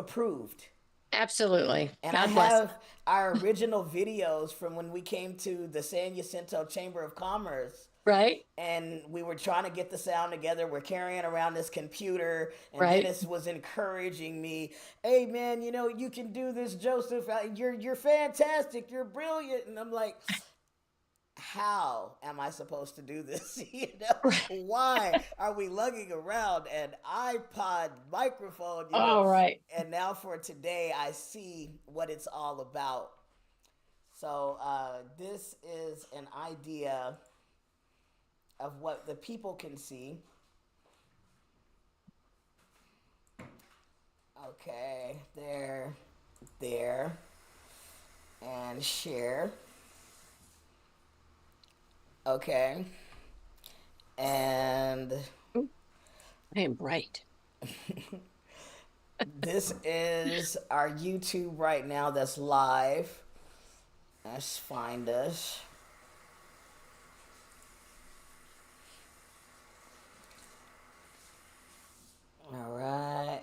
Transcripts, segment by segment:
approved. Absolutely. And I God bless. have our original videos from when we came to the San Jacinto Chamber of Commerce, Right? and we were trying to get the sound together. We're carrying around this computer, and Right? Dennis was encouraging me, "Hey man, you know you can do this, Joseph. You're fantastic. You're brilliant." And I'm like, how am I supposed to do this? Why are we lugging around an iPod microphone? All right. And now for today, I see what it's all about. So this is an idea of what the people can see. Okay, there, and share. Okay, and Ooh, I am bright. this is our YouTube right now that's live. Let's find us. All right,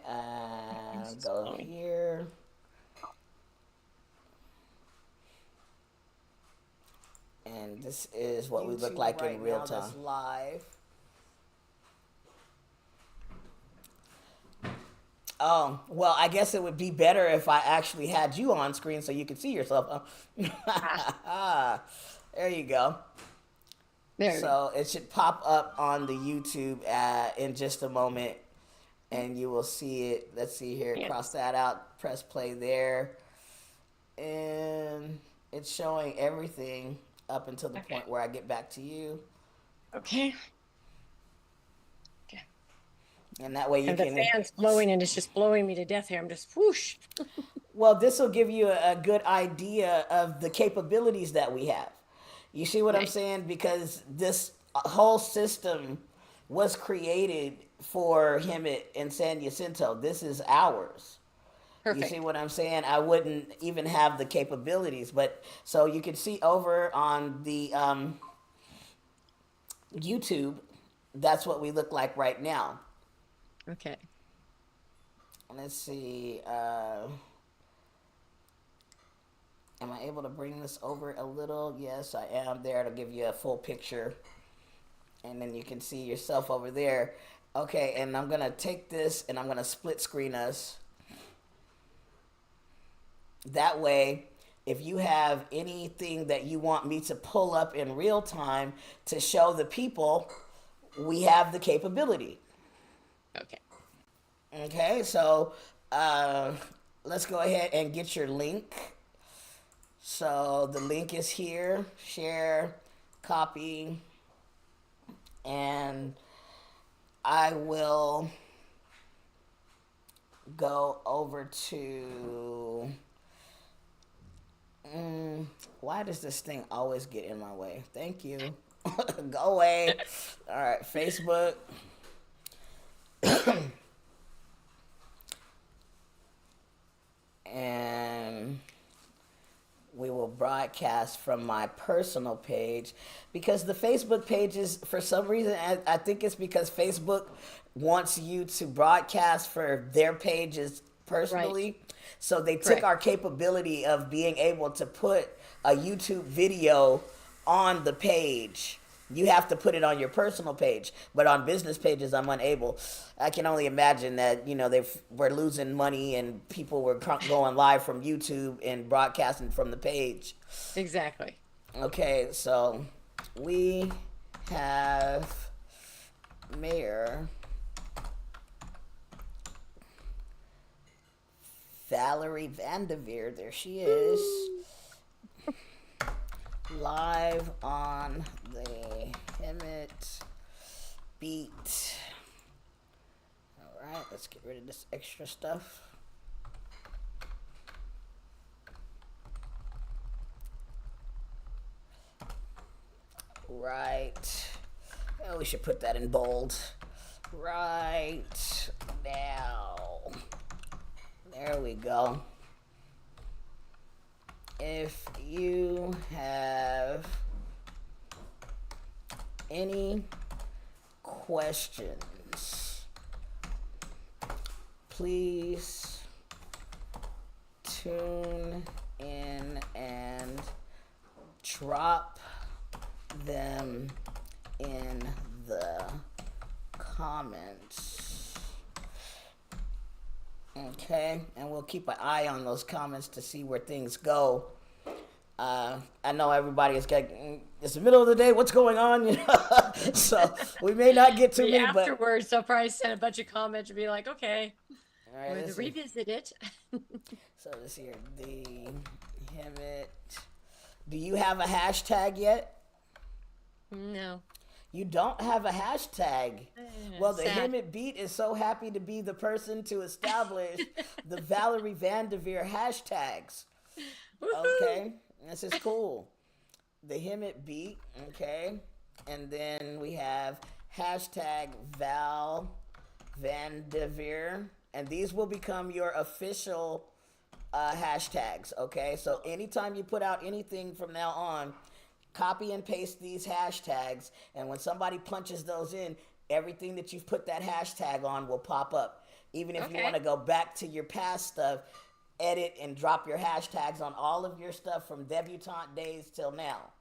go here. And this is what we look like in real time. That's live. Oh, well, I guess it would be better if I actually had you on screen so you could see yourself. There you go. There. So it should pop up on the YouTube in just a moment, and you will see it. Let's see here. Yeah. Cross that out. Press play there. And it's showing everything up until the point where I get back to you. Okay. And that way you And can. the fan's blowing, and it's just blowing me to death here. I'm just whoosh. Well, this will give you a good idea of the capabilities that we have. You see what I'm saying? Because this whole system was created for Hemet and San Jacinto. This is ours. Perfect. You see what I'm saying? I wouldn't even have the capabilities. But so you can see over on the YouTube, that's what we look like right now. Okay. Let's see. Am I able to bring this over a little? Yes, I am. There to give you a full picture. And then you can see yourself over there. Okay, and I'm going to take this and I'm going to split screen us. That way, if you have anything that you want me to pull up in real time to show the people, we have the capability. Okay. Okay, so let's go ahead and get your link. So the link is here. Share, copy, and I will go over to. Why does this thing always get in my way? Thank you. Go away. All right, Facebook. And we will broadcast from my personal page, because the Facebook pages, for some reason, I think it's because Facebook wants you to broadcast for their pages personally. Right. So they took our capability of being able to put a YouTube video on the page. You have to put it on your personal page, but on business pages, I'm unable. I can only imagine that, they were losing money and people were going live from YouTube and broadcasting from the page. Exactly. Okay, so we have Mayor Valerie Vanderveer. There she is. Live on the Hemet beat. All right, let's get rid of this extra stuff. Right. Oh, we should put that in bold. Right now. There we go. If you have any questions, please tune in and drop them in the comments. Okay, and we'll keep an eye on those comments to see where things go. I know everybody is getting, it's the middle of the day, what's going on? You know? So we may not get to me, but Afterwards, they'll probably send a bunch of comments and be like, okay, all right, we'll let's see. revisit it. So this here, the Hemet. Do you have a hashtag yet? No. You don't have a hashtag. Well, the Sad. Hemet Beat is so happy to be the person to establish the Valerie Vanderveer hashtags. Okay, this is cool. The Hemet Beat, okay, and then we have hashtag Val Vanderveer, and these will become your official hashtags. Okay, so anytime you put out anything from now on, copy and paste these hashtags, and when somebody punches those in, everything that you've put that hashtag on will pop up. Even if you Okay. want to go back to your past stuff, edit and drop your hashtags on all of your stuff from debutante days till now.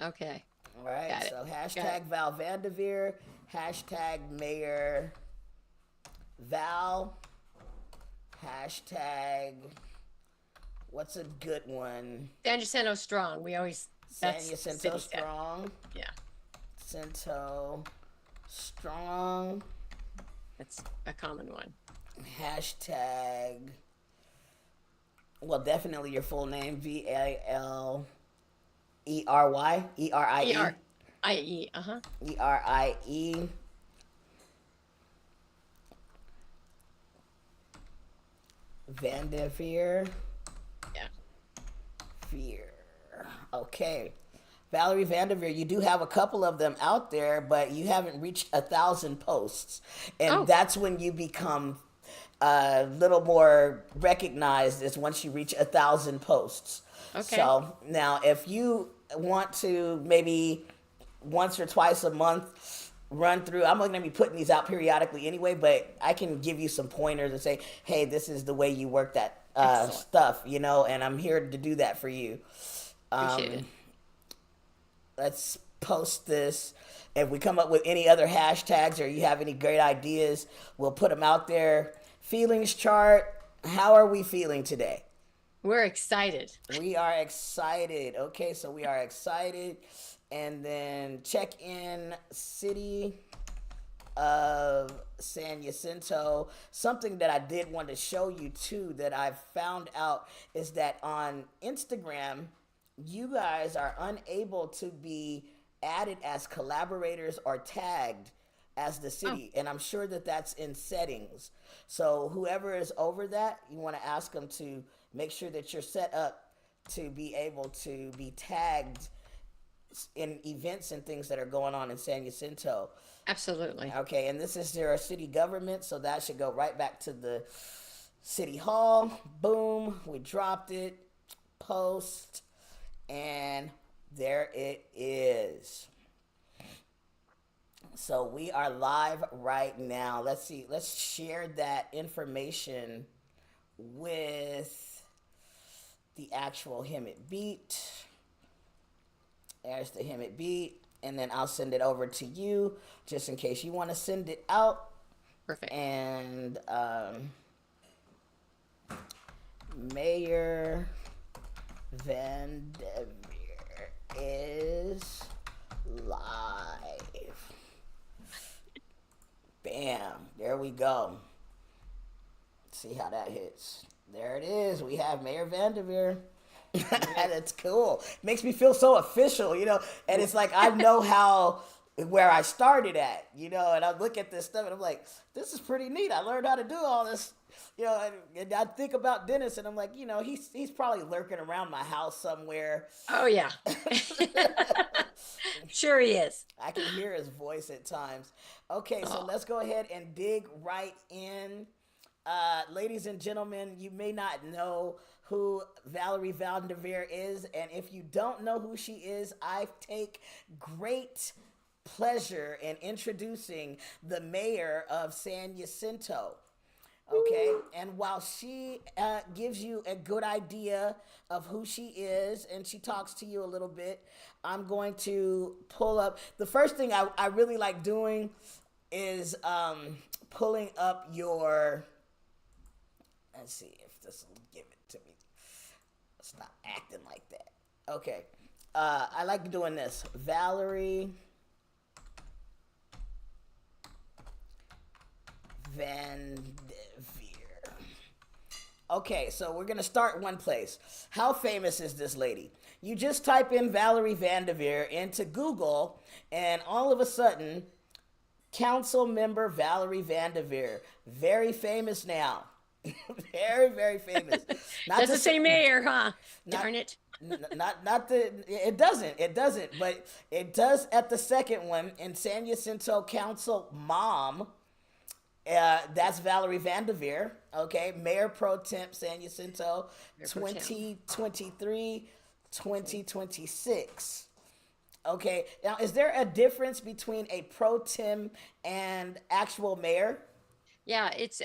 Okay. All right, Got it. so Got hashtag it. Val Vanderveer, hashtag Mayor Val, hashtag, what's a good one? San Jacinto strong. We always, San that's Jacinto city step. Strong. Yeah. Jacinto Strong. That's a common one. Hashtag, well, definitely your full name, Valery, Erie, E-R-I-E. Uh-huh. Erie, Vanderveer, Yeah. Veer. Okay. Valerie Vanderveer, you do have a couple of them out there, but you haven't reached 1,000 posts. And Oh. that's when you become a little more recognized, is once you reach 1,000 posts. Okay. So now if you want to maybe once or twice a month run through, I'm going to be putting these out periodically anyway, but I can give you some pointers and say, hey, this is the way you work that Excellent. stuff, you know, and I'm here to do that for you. Appreciate it. Let's post this. If we come up with any other hashtags or you have any great ideas, we'll put them out there. Feelings chart. How are we feeling today? We're excited. We are excited. Okay, so we are excited. And then check in city of San Jacinto. Something that I did want to show you too that I've found out is that on Instagram, you guys are unable to be added as collaborators or tagged as the city. And I'm sure that that's in settings. So whoever is over that, you want to ask them to make sure that you're set up to be able to be tagged in events and things that are going on in San Jacinto. Absolutely. Okay, and this is their city government, so that should go right back to the city hall. Boom, we dropped it. Post, and there it is. So we are live right now. Let's see. Let's share that information with the actual Hemet Beat. There's the Hemet Beat. And then I'll send it over to you just in case you want to send it out. Perfect. And Mayor Vanderveer is live. Bam. There we go. See how that hits. There it is. We have Mayor Vanderveer. That's cool. Makes me feel so official, you know. And it's like I know how where I started at, you know, and I look at this stuff and I'm like, this is pretty neat. I learned how to do all this, you know, and I think about Dennis and I'm like, you know, he's probably lurking around my house somewhere. Oh, yeah. Sure he is. I can hear his voice at times. Okay, so let's go ahead and dig right in. Ladies and gentlemen, you may not know who Valerie Vanderveer is, and if you don't know who she is, I take great pleasure in introducing the mayor of San Jacinto. Okay, and while she gives you a good idea of who she is and she talks to you a little bit, I'm going to pull up. The first thing I really like doing is pulling up your. Let's see if this will give it to me. Stop acting like that. Okay. I like doing this. Valerie Van Devere. Okay, so we're gonna start one place. How famous is this lady? You just type in Valerie Van Devere into Google, and all of a sudden, council member Valerie Van Devere, very famous now, very very famous. Not to Doesn't say, say mayor, huh? not Darn it. not the it doesn't, but it does at the second one in San Jacinto Council mom. That's Valerie Vandevere, okay? Mayor Pro Temp San Jacinto, Mayor Pro Tem. 2023, 2026. Okay, now is there a difference between a pro tem and actual mayor? Yeah, it's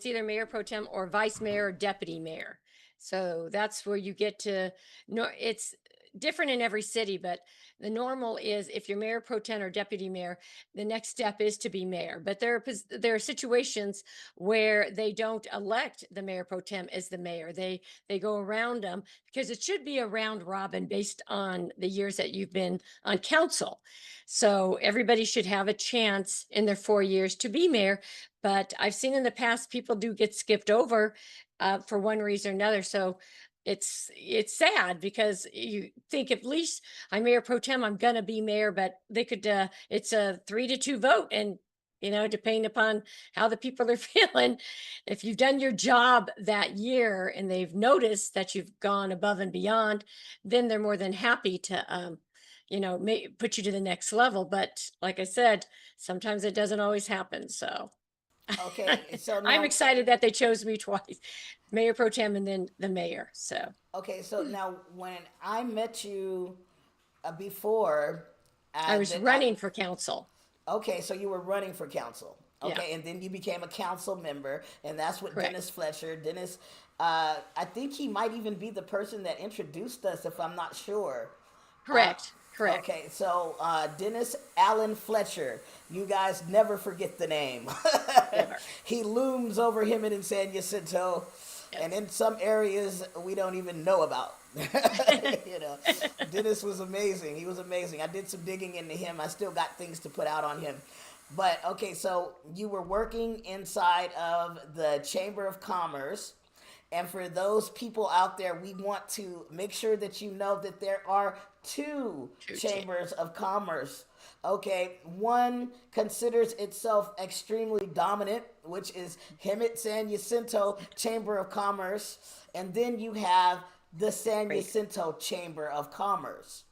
either mayor pro tem or vice mayor or deputy mayor. So that's where you get to know it's different in every city, but the normal is if you're mayor pro tem or deputy mayor, the next step is to be mayor. But there are situations where they don't elect the mayor pro tem as the mayor. They go around them because it should be a round robin based on the years that you've been on council. So everybody should have a chance in their 4 years to be mayor, but I've seen in the past people do get skipped over for one reason or another. So it's sad because you think at least I'm mayor pro tem, I'm gonna be mayor, but they could it's a 3-2 vote, and depending upon how the people are feeling, if you've done your job that year and they've noticed that you've gone above and beyond, then they're more than happy to put you to the next level. But like I said, sometimes it doesn't always happen. So Okay, so I'm now, excited that they chose me twice, mayor pro tem and then the mayor. So when I met you before, I was that running for council. okay, so you were running for council. Yeah, Okay, and then you became a council member, and that's what correct. Dennis Fletcher. Dennis, I think he might even be the person that introduced us, if I'm not sure. Uh, Correct. Correct. okay, so Dennis Allen Fletcher. You guys never forget the name. Never. He looms over Hemet in San Jacinto, and Yes. in some areas we don't even know about. you know, Dennis was amazing. He was amazing. I did some digging into him. I still got things to put out on him. But okay, so you were working inside of the Chamber of Commerce. And for those people out there, we want to make sure that you know that there are two True change. chambers of commerce. Okay, one considers itself extremely dominant, which is Hemet San Jacinto Chamber of Commerce. And then you have the San Great. Jacinto Chamber of Commerce.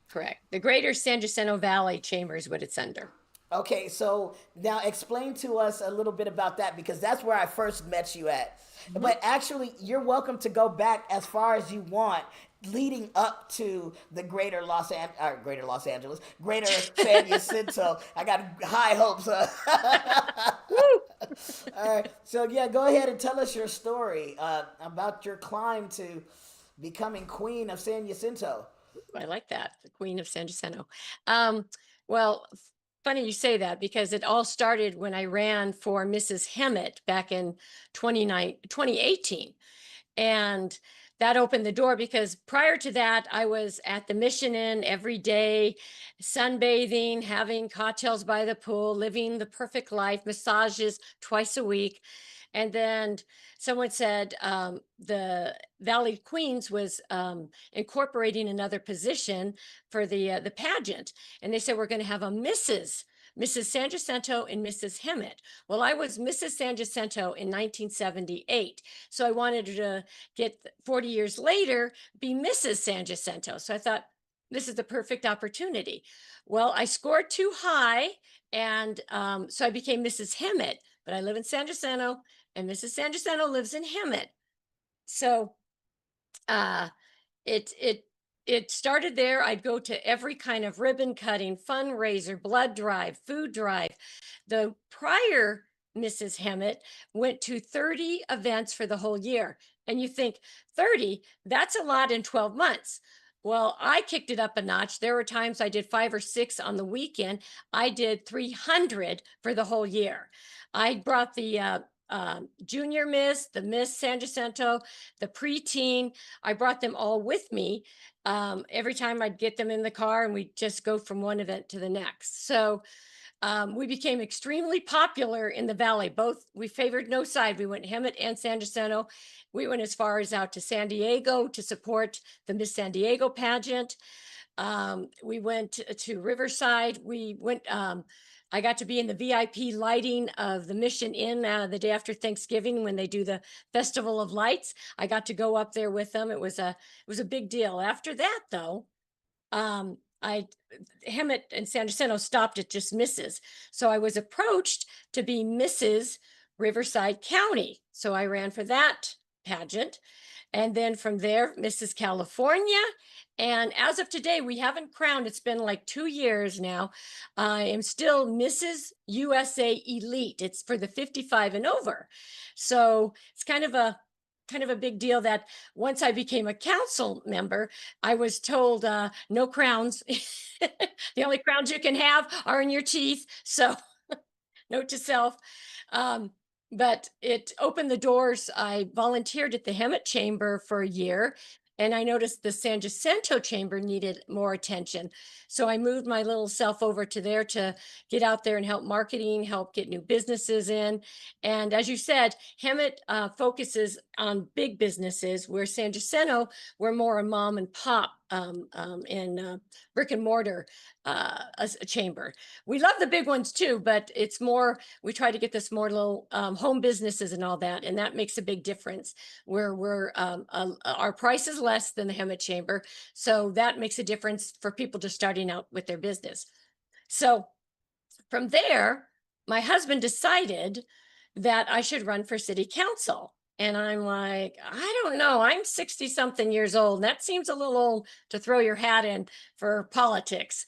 Correct. The Greater San Jacinto Valley Chamber is what it's under. Okay, so now explain to us a little bit about that because that's where I first met you at. Mhm. But actually, you're welcome to go back as far as you want, leading up to the Greater San Jacinto. I got high hopes. Woo! All right, so yeah, go ahead and tell us your story about your climb to becoming Queen of San Jacinto. I like that. The Queen of San Jacinto. Um, well, funny you say that because it all started when I ran for Mrs. Hemet back in 2018. And that opened the door because prior to that, I was at the Mission Inn every day, sunbathing, having cocktails by the pool, living the perfect life, massages twice a week. And then someone said the Valley Queens was incorporating another position for the pageant, and they said we're going to have a Mrs. San Jacinto and Mrs. Hemet. Well, I was Mrs. San Jacinto in 1978, so I wanted to get 40 years later be Mrs. San Jacinto. So I thought this is the perfect opportunity. Well, I scored too high, and so I became Mrs. Hemet. But I live in San Jacinto, and Mrs. San Jacinto lives in Hemet. So uh, it started there. I'd go to every kind of ribbon cutting, fundraiser, blood drive, food drive. The prior Mrs. Hemet went to 30 events for the whole year. And you think 30, that's a lot in 12 months. Well, I kicked it up a notch. There were times I did 5 or 6 on the weekend. I did 300 for the whole year. I brought the junior miss, the Miss San Jacinto, the preteen. I brought them all with me. Every time I'd get them in the car and we'd just go from one event to the next. So we became extremely popular in the valley. Both we favored no side. We went Hemet and San Jacinto. We went as far as out to San Diego to support the Miss San Diego pageant. We went to Riverside. We went. I got to be in the VIP lighting of the Mission Inn the day after Thanksgiving when they do the Festival of Lights. I got to go up there with them. It was a big deal. After that, though, I Hemet and San Jacinto stopped at just Mrs. So I was approached to be Mrs. Riverside County. So I ran for that pageant. And then from there, Mrs. California. And as of today, we haven't crowned. It's been like 2 years now. I am still Mrs. USA Elite. It's for the 55 and over. So it's kind of a big deal that once I became a council member, I was told no crowns. The only crowns you can have are in your teeth. So note to self. Um, but it opened the doors. I volunteered at the Hemet Chamber for a year, and I noticed the San Jacinto Chamber needed more attention. So I moved my little self over to there to get out there and help marketing, help get new businesses in. And as you said, Hemet focuses on big businesses, where San Jacinto, we're more a mom and pop and brick and mortar a chamber. We love the big ones too, but it's more, we try to get this more little home businesses and all that. And that makes a big difference where our price is less than the Hemet Chamber. So that makes a difference for people just starting out with their business. So from there, my husband decided that I should run for city council. And I'm like, I don't know. I'm 60 something years old. And that seems a little old to throw your hat in for politics.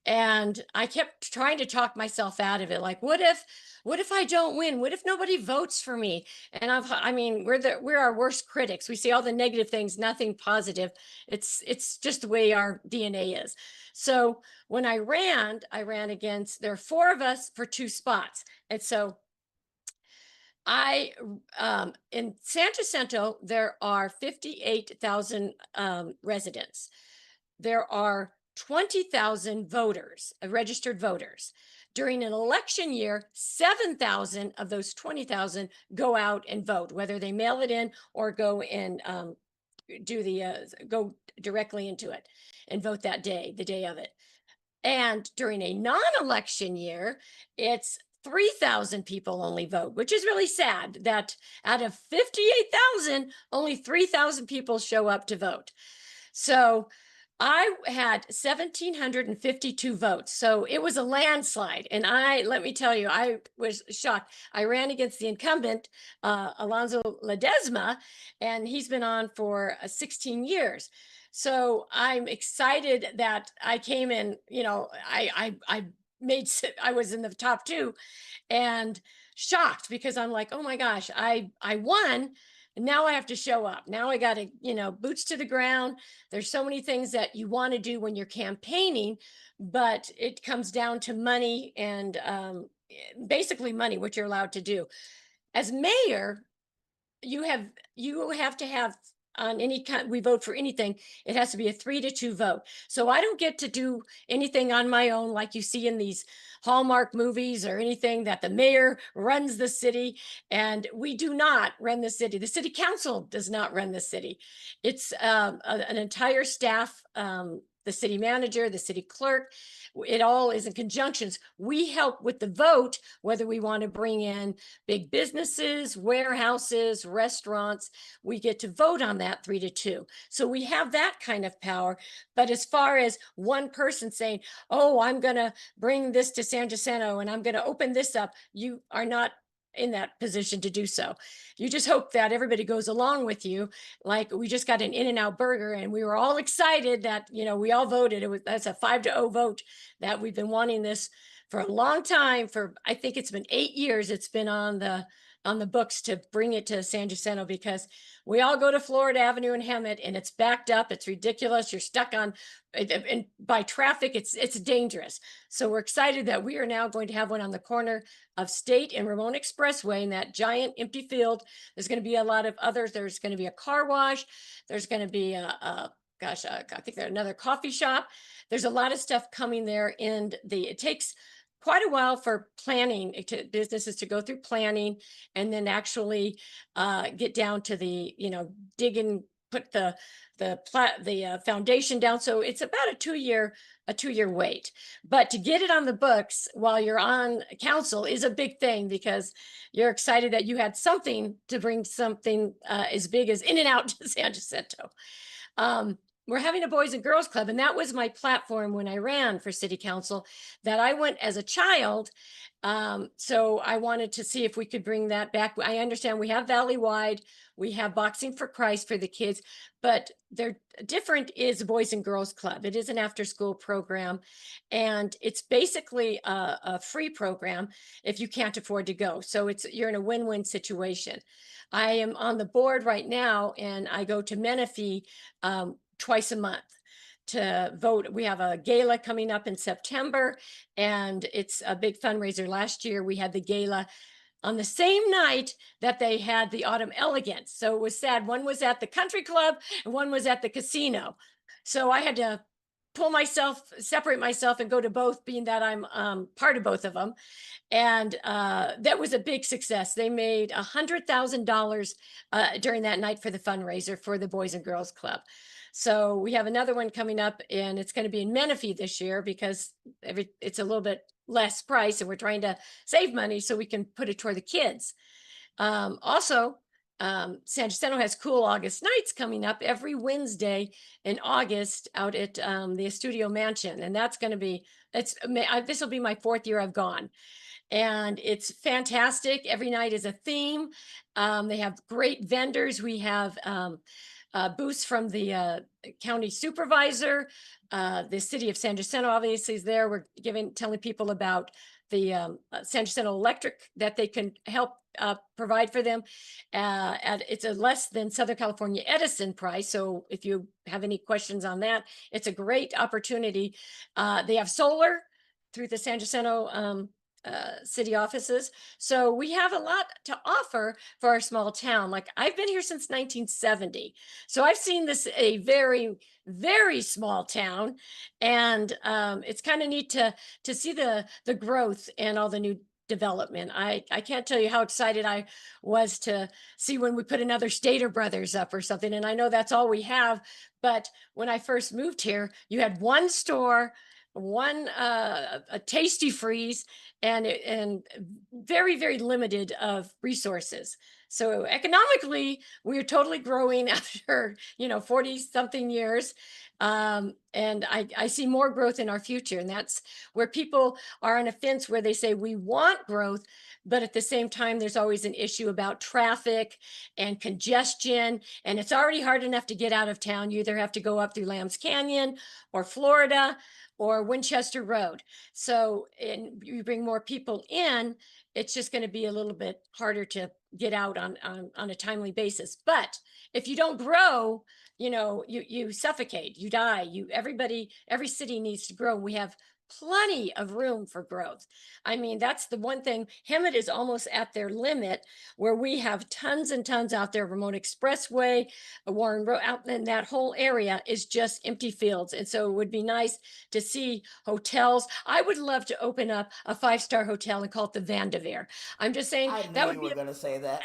And I kept trying to talk myself out of it. Like, what if I don't win? What if nobody votes for me? And I mean, we're our worst critics. We see all the negative things, nothing positive. It's just the way our DNA is. So when I ran against, there are 4 of us for 2 spots. And so I in San Jacinto, there are 58,000 residents. There are 20,000 voters, registered voters. During an election year, 7,000 of those 20,000 go out and vote, whether they mail it in or go and go directly into it and vote that day, the day of it. And during a non-election year, it's 3,000 people only vote, which is really sad that out of 58,000, only 3,000 people show up to vote. So I had 1,752 votes. So it was a landslide. And let me tell you, I was shocked. I ran against the incumbent, Alonzo Ledesma, and he's been on for 16 years. So I'm excited that I came in, I was in the top 2 and shocked because I'm like, oh my gosh, I won. And now I have to show up. Now I got to, boots to the ground. There's so many things that you want to do when you're campaigning, but it comes down to money and basically money, what you're allowed to do. As mayor, you have to have, on any kind, we vote for anything, it has to be a 3-2 vote. So I don't get to do anything on my own like you see in these Hallmark movies or anything, that the mayor runs the city. And we do not run the city. The city council does not run the city. It's an entire staff, the city manager, the city clerk. It all is in conjunctions. We help with the vote, whether we want to bring in big businesses, warehouses, restaurants. We get to vote on that 3-2. So we have that kind of power. But as far as one person saying, oh, I'm going to bring this to San Jacinto and I'm going to open this up, you are not in that position to do so. You just hope that everybody goes along with you. Like, we just got an In-N-Out burger and we were all excited that, we all voted. That's a 5-0 vote, that we've been wanting this for a long time, for I think it's been 8 years, it's been on the books to bring it to San Jacinto, because we all go to Florida Avenue in Hemet and it's backed up. It's ridiculous. You're stuck on and by traffic. It's dangerous. So we're excited that we are now going to have one on the corner of State and Ramon Expressway in that giant empty field. There's going to be a lot of others. There's going to be a car wash. There's going to be I think there's another coffee shop. There's a lot of stuff coming there, and it takes quite a while for planning businesses to go through planning and then actually get down to the dig and put the foundation down. So it's about a 2 year wait. But to get it on the books while you're on council is a big thing, because you're excited that you had something to bring something as big as In and Out to San Jacinto. We're having a Boys and Girls Club, and that was my platform when I ran for city council, that I went as a child. So I wanted to see if we could bring that back. I understand we have Valley-wide, we have Boxing for Christ for the kids, but they're different is Boys and Girls Club. It is an after-school program, and it's basically a free program if you can't afford to go. So you're in a win-win situation. I am on the board right now, and I go to Menifee twice a month to vote. We have a gala coming up in September, and it's a big fundraiser. Last year we had the gala on the same night that they had the Autumn Elegance. So it was sad. One was at the country club and one was at the casino. So I had to separate myself and go to both, being that I'm part of both of them. And that was a big success. They made $100,000 during that night for the fundraiser for the Boys and Girls Club. So we have another one coming up, and it's going to be in Menifee this year, because it's a little bit less price, and we're trying to save money so we can put it toward the kids. Also, San Jacinto has Cool August Nights coming up every Wednesday in August out at the Studio Mansion, and that's going to be this will be my 4th year I've gone. And it's fantastic. Every night is a theme. They have great vendors. We have booths from the county supervisor. The city of San Jacinto obviously is there. We're telling people about the San Jacinto Electric, that they can help provide for them. It's a less than Southern California Edison price. So if you have any questions on that, it's a great opportunity. They have solar through the San Jacinto city offices. So we have a lot to offer for our small town. Like, I've been here since 1970. So I've seen this a very, very small town. And it's kind of neat to see the growth and all the new development. I can't tell you how excited I was to see when we put another Stater Brothers up or something. And I know that's all we have. But when I first moved here, you had one store, a Tasty Freeze, and very, very limited of resources. So economically, we're totally growing after 40 something years. And I see more growth in our future. And that's where people are on a fence, where they say we want growth, but at the same time, there's always an issue about traffic and congestion. And it's already hard enough to get out of town. You either have to go up through Lambs Canyon or Florida or Winchester Road. So, and you bring more people in, it's just going to be a little bit harder to get out on a timely basis. But if you don't grow, you suffocate, you die. Every city needs to grow. We have plenty of room for growth. I mean, that's the one thing. Hemet is almost at their limit, where we have tons and tons out there. Remote Expressway, Warren Road, out in that whole area is just empty fields. And so it would be nice to see hotels. I would love to open up a 5-star hotel and call it the Vanderveer. I'm just saying I that knew would you be were going to say that.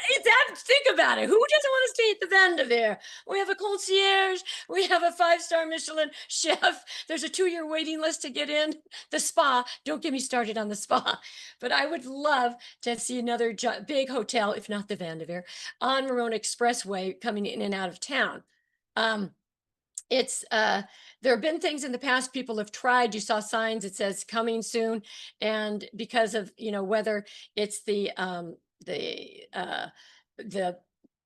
think about it. Who doesn't want to stay at the Vanderveer? We have a concierge. We have a 5-star Michelin chef. There's a 2-year waiting list to get in. The spa. Don't get me started on the spa. But I would love to see another big hotel, if not the Vanderveer, on Ramona Expressway coming in and out of town. It's there have been things in the past people have tried. You saw signs that says coming soon, and because of whether it's the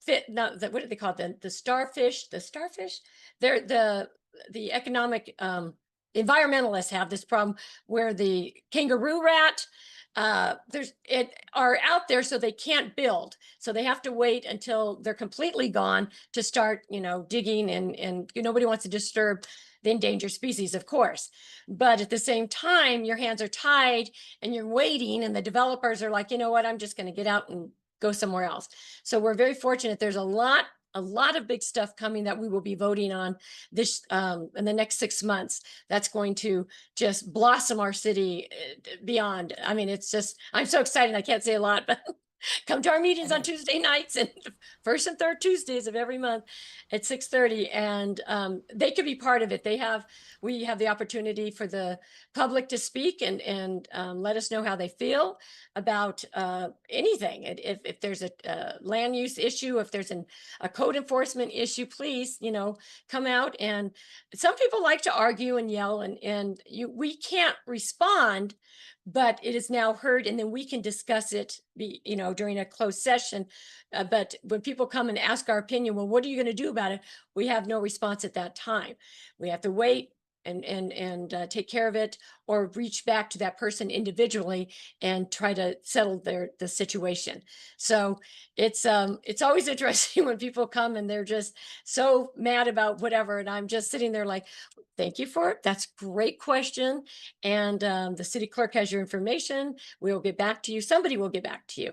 fit, not the, what do they call it, the starfish, they're the economic environmentalists have this problem where the kangaroo rat there's it are out there, so they can't build, so they have to wait until they're completely gone to start, digging, and nobody wants to disturb the endangered species, of course, but at the same time your hands are tied and you're waiting, and the developers are like, you know what, I'm just going to get out and go somewhere else. So we're very fortunate. There's a lot of big stuff coming that we will be voting on this in the next 6 months. That's going to just blossom our city beyond. I mean, it's just, I'm so excited. I can't say a lot, but come to our meetings on Tuesday nights and first and third Tuesdays of every month at 6:30, and they could be part of it. We have the opportunity for the public to speak and let us know how they feel about anything. If there's a land use issue, if there's a code enforcement issue, please, come out. And some people like to argue and yell, and we can't respond, but it is now heard, and then we can discuss it during a closed session. But when people come and ask our opinion, well, what are you going to do about it, we have no response at that time. We have to wait and take care of it, or reach back to that person individually and try to settle the situation. So it's always interesting when people come and they're just so mad about whatever, and I'm just sitting there like, thank you for it, that's a great question, and the city clerk has your information, we will get back to you, somebody will get back to you.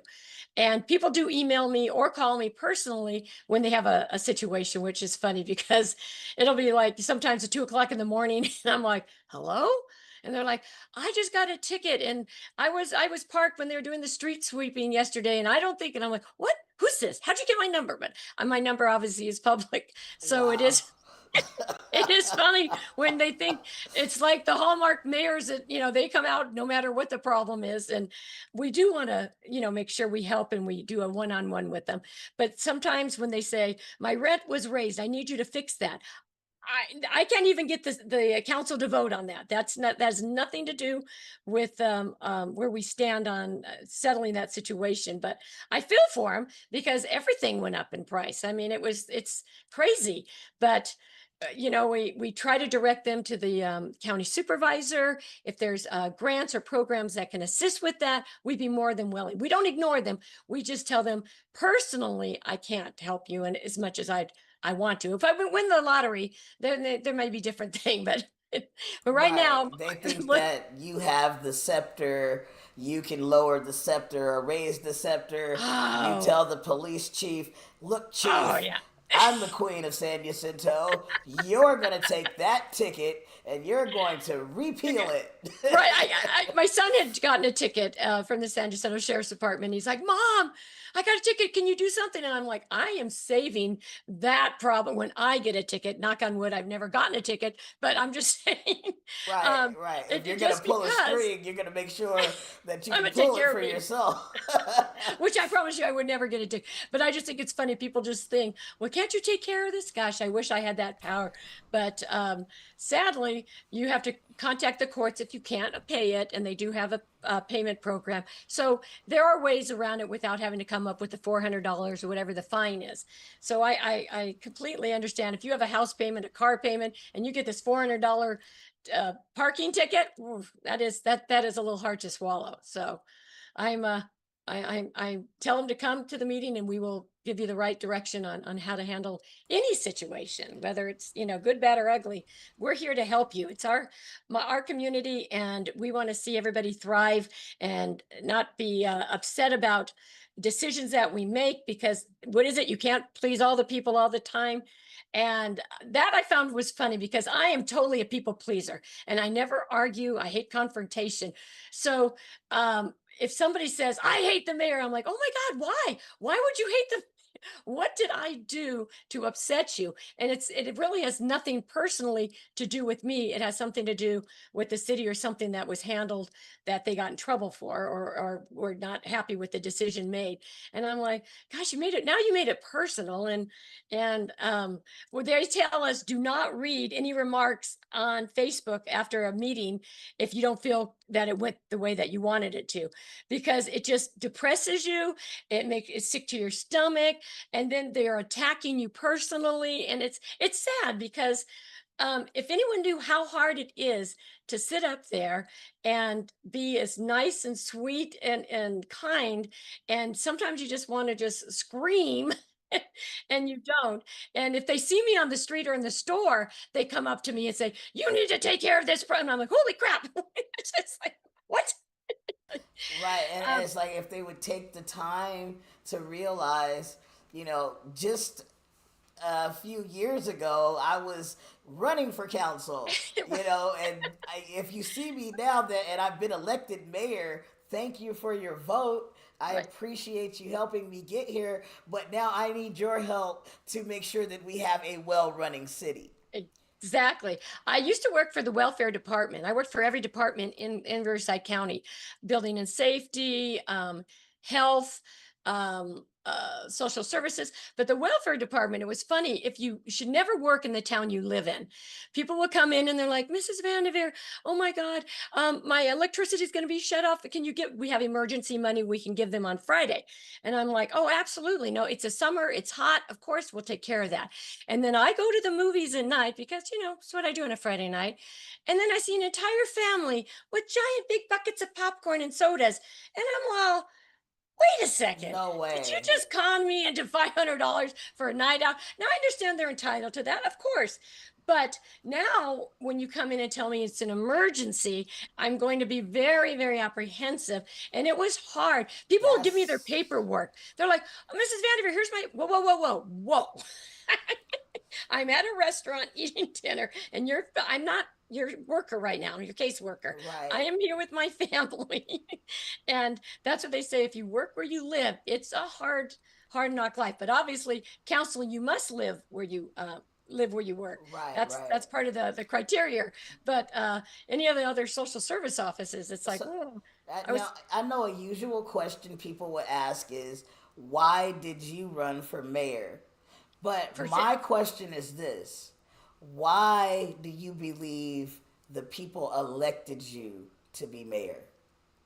And people do email me or call me personally when they have a situation, which is funny because it'll be like sometimes at 2 o'clock in the morning, and I'm like, hello? And they're like, I just got a ticket, and I was parked when they were doing the street sweeping yesterday, and I don't think, and I'm like, what? Who's this? How'd you get my number? But my number obviously is public. So it Wow. is it is funny when they think it's like the Hallmark mayors that, they come out no matter what the problem is. And we do want to, make sure we help and we do a one-on-one with them. But sometimes when they say, my rent was raised, I need you to fix that. I can't even get the council to vote on that. That has nothing to do with where we stand on settling that situation. But I feel for them because everything went up in price. I mean, it's crazy. But we try to direct them to the county supervisor. If there's grants or programs that can assist with that, we'd be more than willing. We don't ignore them. We just tell them personally, I can't help you, and as much as I want to. If I would win the lottery, then there may be different thing, but but right now, Right. They think look, that you have the scepter, you can lower the scepter or raise the scepter. You oh, tell the police chief, look, oh chief, yeah. I'm the queen of San Jacinto. You're going to take that ticket and you're going to repeal it. Right. My son had gotten a ticket from the San Jacinto Sheriff's Department. He's like, Mom, I got a ticket. Can you do something? And I'm like, I am saving that problem when I get a ticket. Knock on wood, I've never gotten a ticket, but I'm just saying, Right, um, right. If you're going to just pull a because string, you're going to make sure that you I'm can going to take pull it care of for me. yourself. Which I promise you I would never get a ticket. But I just think it's funny. People just think, well, can't you take care of this? Gosh, I wish I had that power. But sadly, you have to contact the courts if you can't pay it. And they do have a payment program. So there are ways around it without having to come up with the $400 or whatever the fine is. So I completely understand. If you have a house payment, a car payment, and you get this $400 parking ticket, that is a little hard to swallow. So I'm I tell them to come to the meeting, and we will give you the right direction on how to handle any situation, whether it's good, bad, or ugly. We're here to help you. It's our community, and we want to see everybody thrive and not be upset about decisions that we make, because what is it? You can't please all the people all the time. And that I found was funny because I am totally a people pleaser and I never argue. I hate confrontation. So if somebody says, I hate the mayor, I'm like, oh my God, why? Why would you hate the what did I do to upset you? And it really has nothing personally to do with me. It has something to do with the city or something that was handled that they got in trouble for, or were not happy with the decision made. And I'm like, gosh, you made it personal. And where they tell us, do not read any remarks on Facebook after a meeting if you don't feel that it went the way that you wanted it to, because it just depresses you. It makes it sick to your stomach, and then they're attacking you personally, and it's sad because If anyone knew how hard it is to sit up there and be as nice and sweet and kind, and sometimes you just want to just scream and you don't. And if they see me on the street or in the store, they come up to me and say, "You need to take care of this." And I'm like, "Holy crap." It's just like, what? Right. And Um, it's like if they would take the time to realize, just a few years ago, I was running for council, and if you see me now and I've been elected mayor, thank you for your vote. I right. appreciate you helping me get here, but now I need your help to make sure that we have a well running city. Exactly. I used to work for the welfare department. I worked for every department in Riverside County, building and safety, health, social services. But the welfare department, it was funny. If you should never work in the town you live in, people will come in and they're like, "Mrs. Vanderveer, oh my God, my electricity is going to be shut off. Can you get, we have emergency money we can give them on Friday." And I'm like, "Oh, absolutely. No, it's a summer. It's hot. Of course, we'll take care of that." And then I go to the movies at night because, it's what I do on a Friday night. And then I see an entire family with giant big buckets of popcorn and sodas. And I'm all, wait a second. No Did you way. just con me into $500 for a night out? Now I understand they're entitled to that, of course. But now, when you come in and tell me it's an emergency, I'm going to be very, very apprehensive. And it was hard. People will give me their That's paperwork. They're like, "Oh, Mrs. Vanderveer, here's my, whoa, whoa, whoa, whoa, whoa." I'm at a restaurant eating dinner, and I'm not your worker right now, your caseworker. I right. am here with my family. And that's what they say. If you work where you live, it's a hard knock life. But obviously, counseling, you must live where you work. Right, That's right. part of the criteria. But any of the other social service offices, it's like, So oh, I now was I know a usual question people would ask is, why did you run for mayor? But for my question is this: why do you believe the people elected you to be mayor?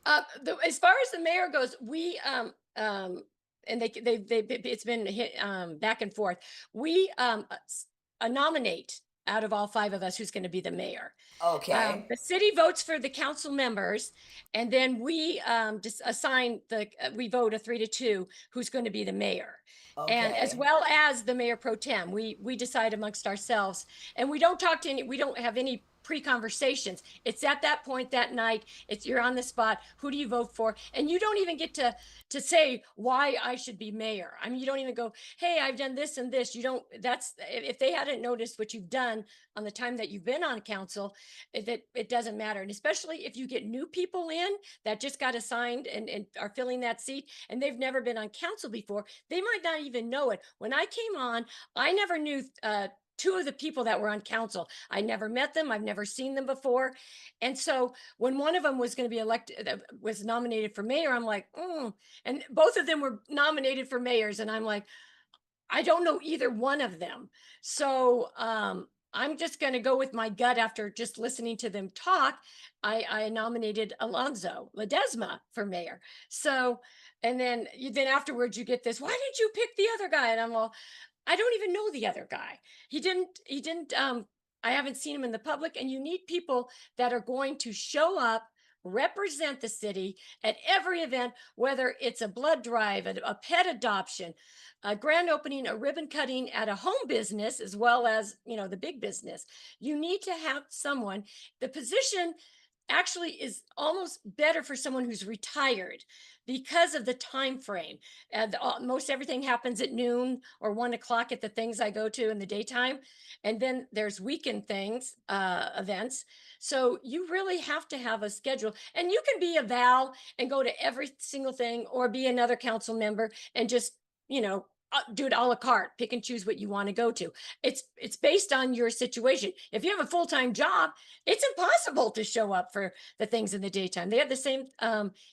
as far as the mayor goes, we and they it's been hit back and forth. We nominate out of all five of us who's going to be the mayor. Okay, The city votes for the council members, and then we just assign we vote a 3-2 who's going to be the mayor. And as okay, well as the mayor pro tem, we decide amongst ourselves, and we don't talk to any. We don't have any pre-conversations. It's at that point that night. It's you're on the spot. Who do you vote for? And you don't even get to say why I should be mayor. I mean, you don't even go, "Hey, I've done this and this." You don't. That's if they hadn't noticed what you've done on the time that you've been on council, that it doesn't matter. And especially if you get new people in that just got assigned and are filling that seat and they've never been on council before, they might not even know it. When I came on, I never knew two of the people that were on council. I never met them. I've never seen them before. And so when one of them was going to be elected, was nominated for mayor, I'm like, mm. And both of them were nominated for mayors. And I'm like, I don't know either one of them. So I'm just going to go with my gut after just listening to them talk. I nominated Alonzo Ledesma for mayor. So, and then afterwards you get this, "Why did you pick the other guy?" And I'm all, I don't even know the other guy. He didn't, I haven't seen him in the public. And you need people that are going to show up, represent the city at every event, whether it's a blood drive, a pet adoption, a grand opening, a ribbon cutting at a home business, as well as, the big business. You need to have someone, the position actually is almost better for someone who's retired because of the time frame. Most everything happens at noon or 1 o'clock at the things I go to in the daytime, and then there's weekend things, events. So you really have to have a schedule, and you can be a Val and go to every single thing, or be another council member and just do it a la carte, pick and choose what you want to go to. It's based on your situation. If you have a full-time job, it's impossible to show up for the things in the daytime. They have the same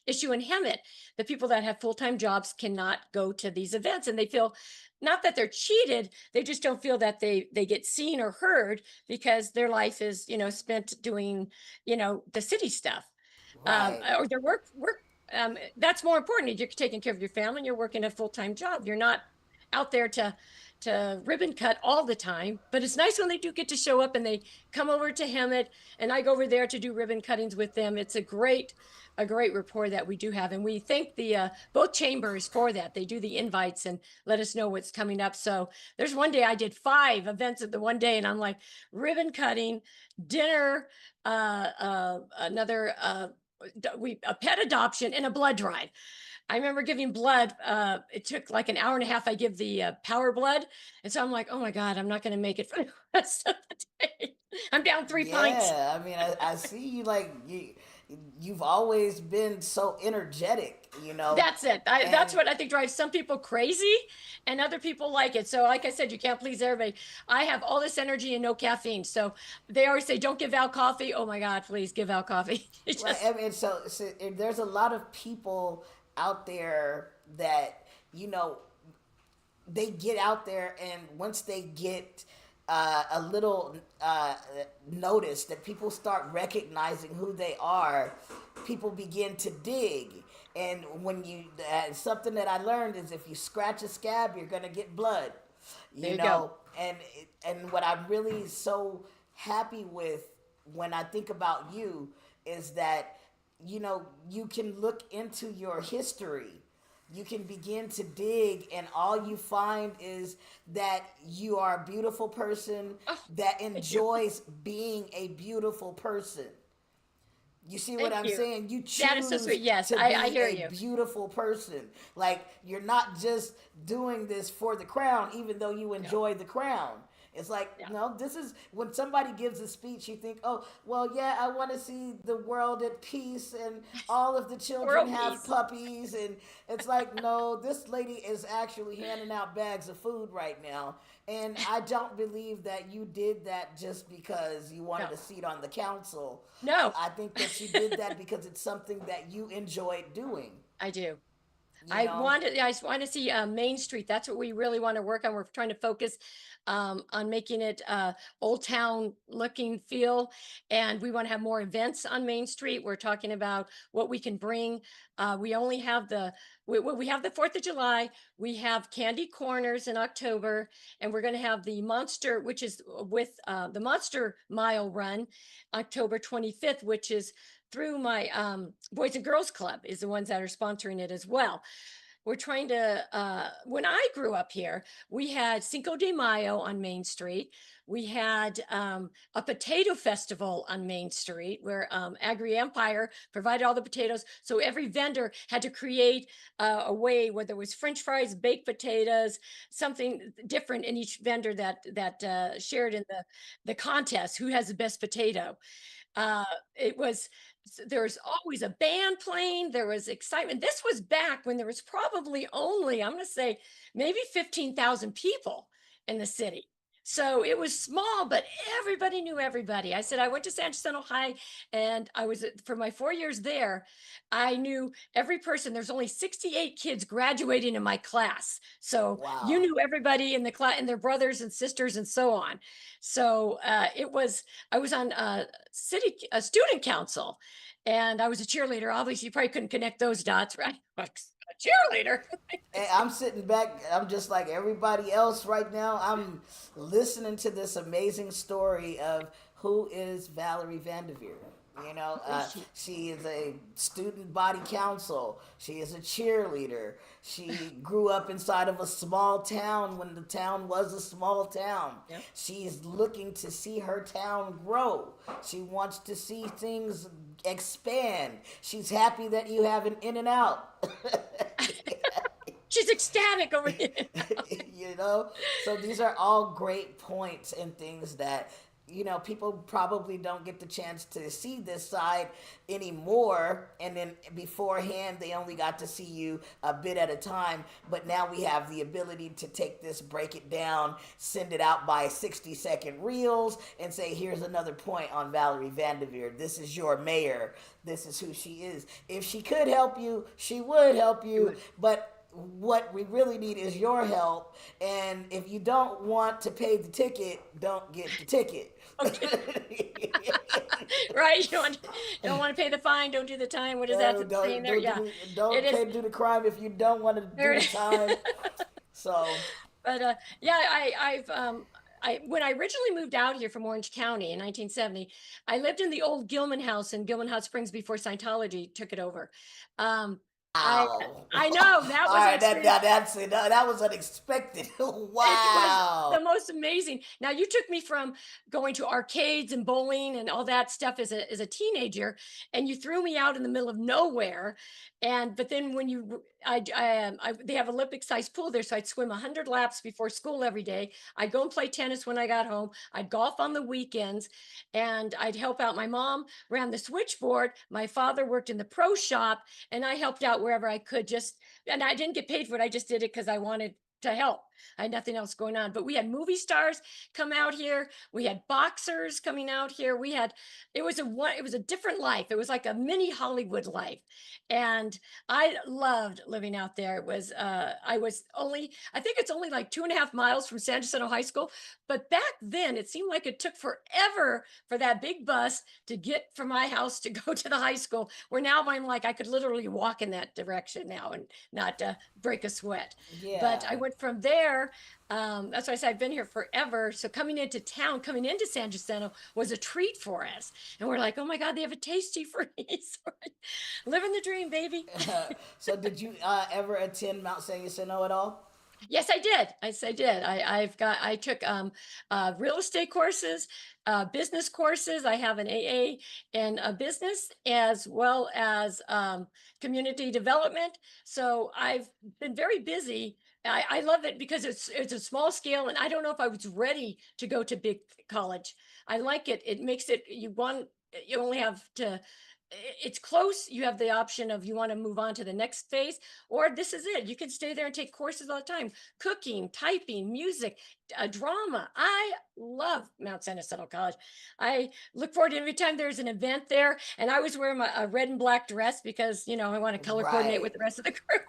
issue in Hemet. The people that have full-time jobs cannot go to these events, and they feel not that they're cheated, they just don't feel that they get seen or heard because their life is spent doing the city stuff, right. or their work. That's more important. You're taking care of your family and you're working a full-time job. You're not out there to to ribbon cut all the time, but it's nice when they do get to show up and they come over to Hemet and I go over there to do ribbon cuttings with them. It's a great rapport that we do have. And we thank the both chambers for that. They do the invites and let us know what's coming up. So there's one day I did 5 events at the one day, and I'm like ribbon cutting, dinner, another a pet adoption, and a blood drive. I remember giving blood. It took like an hour and a half. I give the power blood. And so I'm like, oh my God, I'm not going to make it for the rest of the day. I'm down 3 pints. Yeah, I mean, I see you like you've always been so energetic, That's it. That's and what I think drives some people crazy and other people like it. So, like I said, you can't please everybody. I have all this energy and no caffeine. So they always say, don't give out coffee. Oh my God, please give out coffee. It right. just, I mean, so there's a lot of people out there that you know they get out there, and once they get a little notice that people start recognizing who they are, people begin to dig. And when you, something that I learned is if you scratch a scab, you're gonna get blood, there you you go. know. And what I'm really so happy with when I think about you is that you can look into your history, you can begin to dig, and all you find is that you are a beautiful person Oh, that thank you. enjoys being a beautiful person. You see what Thank I'm you. saying? You That is so choose sweet. Yes, to I be hear a you. beautiful person. Like, you're not just doing this for the crown, even though you No, enjoy the crown. It's like, no. no, this is when somebody gives a speech, you think, oh, well, yeah, I want to see the world at peace and all of the children World have peace. puppies. And it's like, no, this lady is actually handing out bags of food right now. And I don't believe that you did that just because you wanted No, a seat on the council. no, I think that you did that because it's something that you enjoyed doing, I do. you know? I just want to see Main Street. That's what we really want to work on. We're trying to focus on making it old town looking feel, and we want to have more events on Main Street. We're talking about what we can bring. We only have we have the 4th of July. We have Candy Corners in October, and we're going to have the Monster, which is with the Monster Mile Run, October 25th, which is through my Boys and Girls Club is the ones that are sponsoring it as well. We're trying to when I grew up here, we had Cinco de Mayo on Main Street. We had a potato festival on Main Street where Agri Empire provided all the potatoes. So every vendor had to create a way, whether it was French fries, baked potatoes, something different in each vendor that shared in the contest. Who has the best potato? Uh, it was there was always a band playing. There was excitement. This was back when there was probably only, I'm going to say, maybe 15,000 people in the city. So it was small, but everybody knew everybody. I said I went to San Jacinto High, and I was for my 4 years there. I knew every person. There's only 68 kids graduating in my class, so you Wow. knew everybody in the class and their brothers and sisters and so on. So it was. I was on a student council, and I was a cheerleader. Obviously, you probably couldn't connect those dots, right? Like, a cheerleader. And I'm sitting back, I'm just like everybody else right now. I'm listening to this amazing story of who is Valerie Vanderveer. Who is she? She is a student body council. She is a cheerleader. She grew up inside of a small town when the town was a small town. Yep. She's looking to see her town grow. She wants to see things expand. She's happy that you have an In and Out. She's ecstatic over here. So these are all great points and things that people probably don't get the chance to see this side anymore, and then beforehand they only got to see you a bit at a time, but now we have the ability to take this, break it down, send it out by 60-second reels, and say, here's another point on Valerie Vanderveer. This is your mayor. This is who she is. If she could help you, she would help you, but what we really need is your help. And if you don't want to pay the ticket, don't get the ticket. Okay. Right? You don't want to pay the fine, don't do the time. What is that saying don't there? don't Yeah. do, don't It is pay, do the crime if you don't want to do very the time. So But yeah, I when I originally moved out here from Orange County in 1970, I lived in the old Gilman House in Gilman Hot Springs before Scientology took it over. Um, I Ow. I know that All was an right, experience. that was unexpected. It was Wow. the most amazing. Now you took me from going to arcades and bowling and all that stuff as a teenager, and you threw me out in the middle of nowhere. And but then when they have Olympic sized pool there, so I'd swim 100 laps before school every day. I'd go and play tennis when I got home. I'd golf on the weekends, and I'd help out. My mom ran the switchboard. My father worked in the pro shop, and I helped out wherever I could. And I didn't get paid for it. I just did it because I wanted to help. I had nothing else going on. But we had movie stars come out here. We had boxers coming out here. It was a different life. It was like a mini Hollywood life. And I loved living out there. I think it's only like 2.5 miles from San Jacinto High School. But back then it seemed like it took forever for that big bus to get from my house to go to the high school. Where now I'm like, I could literally walk in that direction now and not break a sweat. But I Yeah. went from there. That's why I said I've been here forever. So coming into town, coming into San Jacinto was a treat for us. And we're like, oh my God, they have a tasty freeze. Living the dream, baby. So did you ever attend Mount San Jacinto at all? Yes, I did. I did. I took real estate courses, business courses. I have an AA in business as well as community development. So I've been very busy. I love it because it's a small scale, and I don't know if I was ready to go to big college. I like it. It makes it you only have to it's close. You have the option of you want to move on to the next phase, or this is it. You can stay there and take courses all the time: cooking, typing, music, drama. I love Mount San Jacinto College. I look forward to every time there's an event there. And I always wear a red and black dress because, I want to color coordinate Right. with the rest of the crew.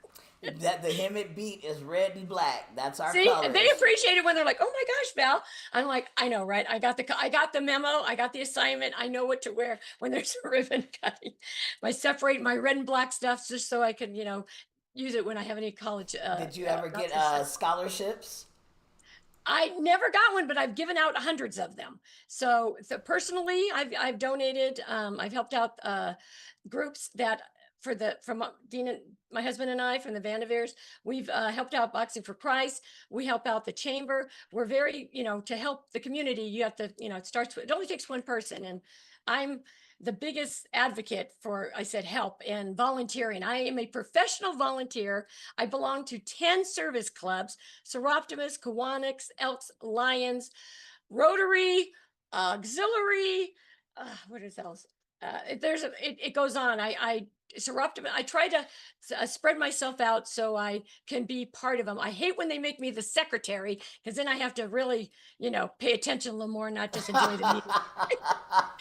That the Hemet beat is red and black. That's our See, they colors. appreciate it when they're like, "Oh my gosh, Val." I'm like, "I know, right? I got the memo. I got the assignment. I know what to wear when there's a ribbon cutting. I separate my red and black stuff just so I can, use it when I have any college Did you ever get nonsense. scholarships? I never got one, but I've given out hundreds of them. So personally, I've donated. I've helped out groups that from Dean and my husband and I from the Vanderveers. We've helped out Boxing for Christ. We help out the chamber. We're very, to help the community. You have to, it only takes one person, and I'm the biggest advocate for, I said, help and volunteering. I am a professional volunteer. I belong to 10 service clubs: Seroptimus, Kiwanis, Elks, Lions, Rotary, Auxiliary. What is else? It goes on. I Seroptimus. I try to spread myself out so I can be part of them. I hate when they make me the secretary because then I have to really, pay attention a little more, not just enjoy the meeting.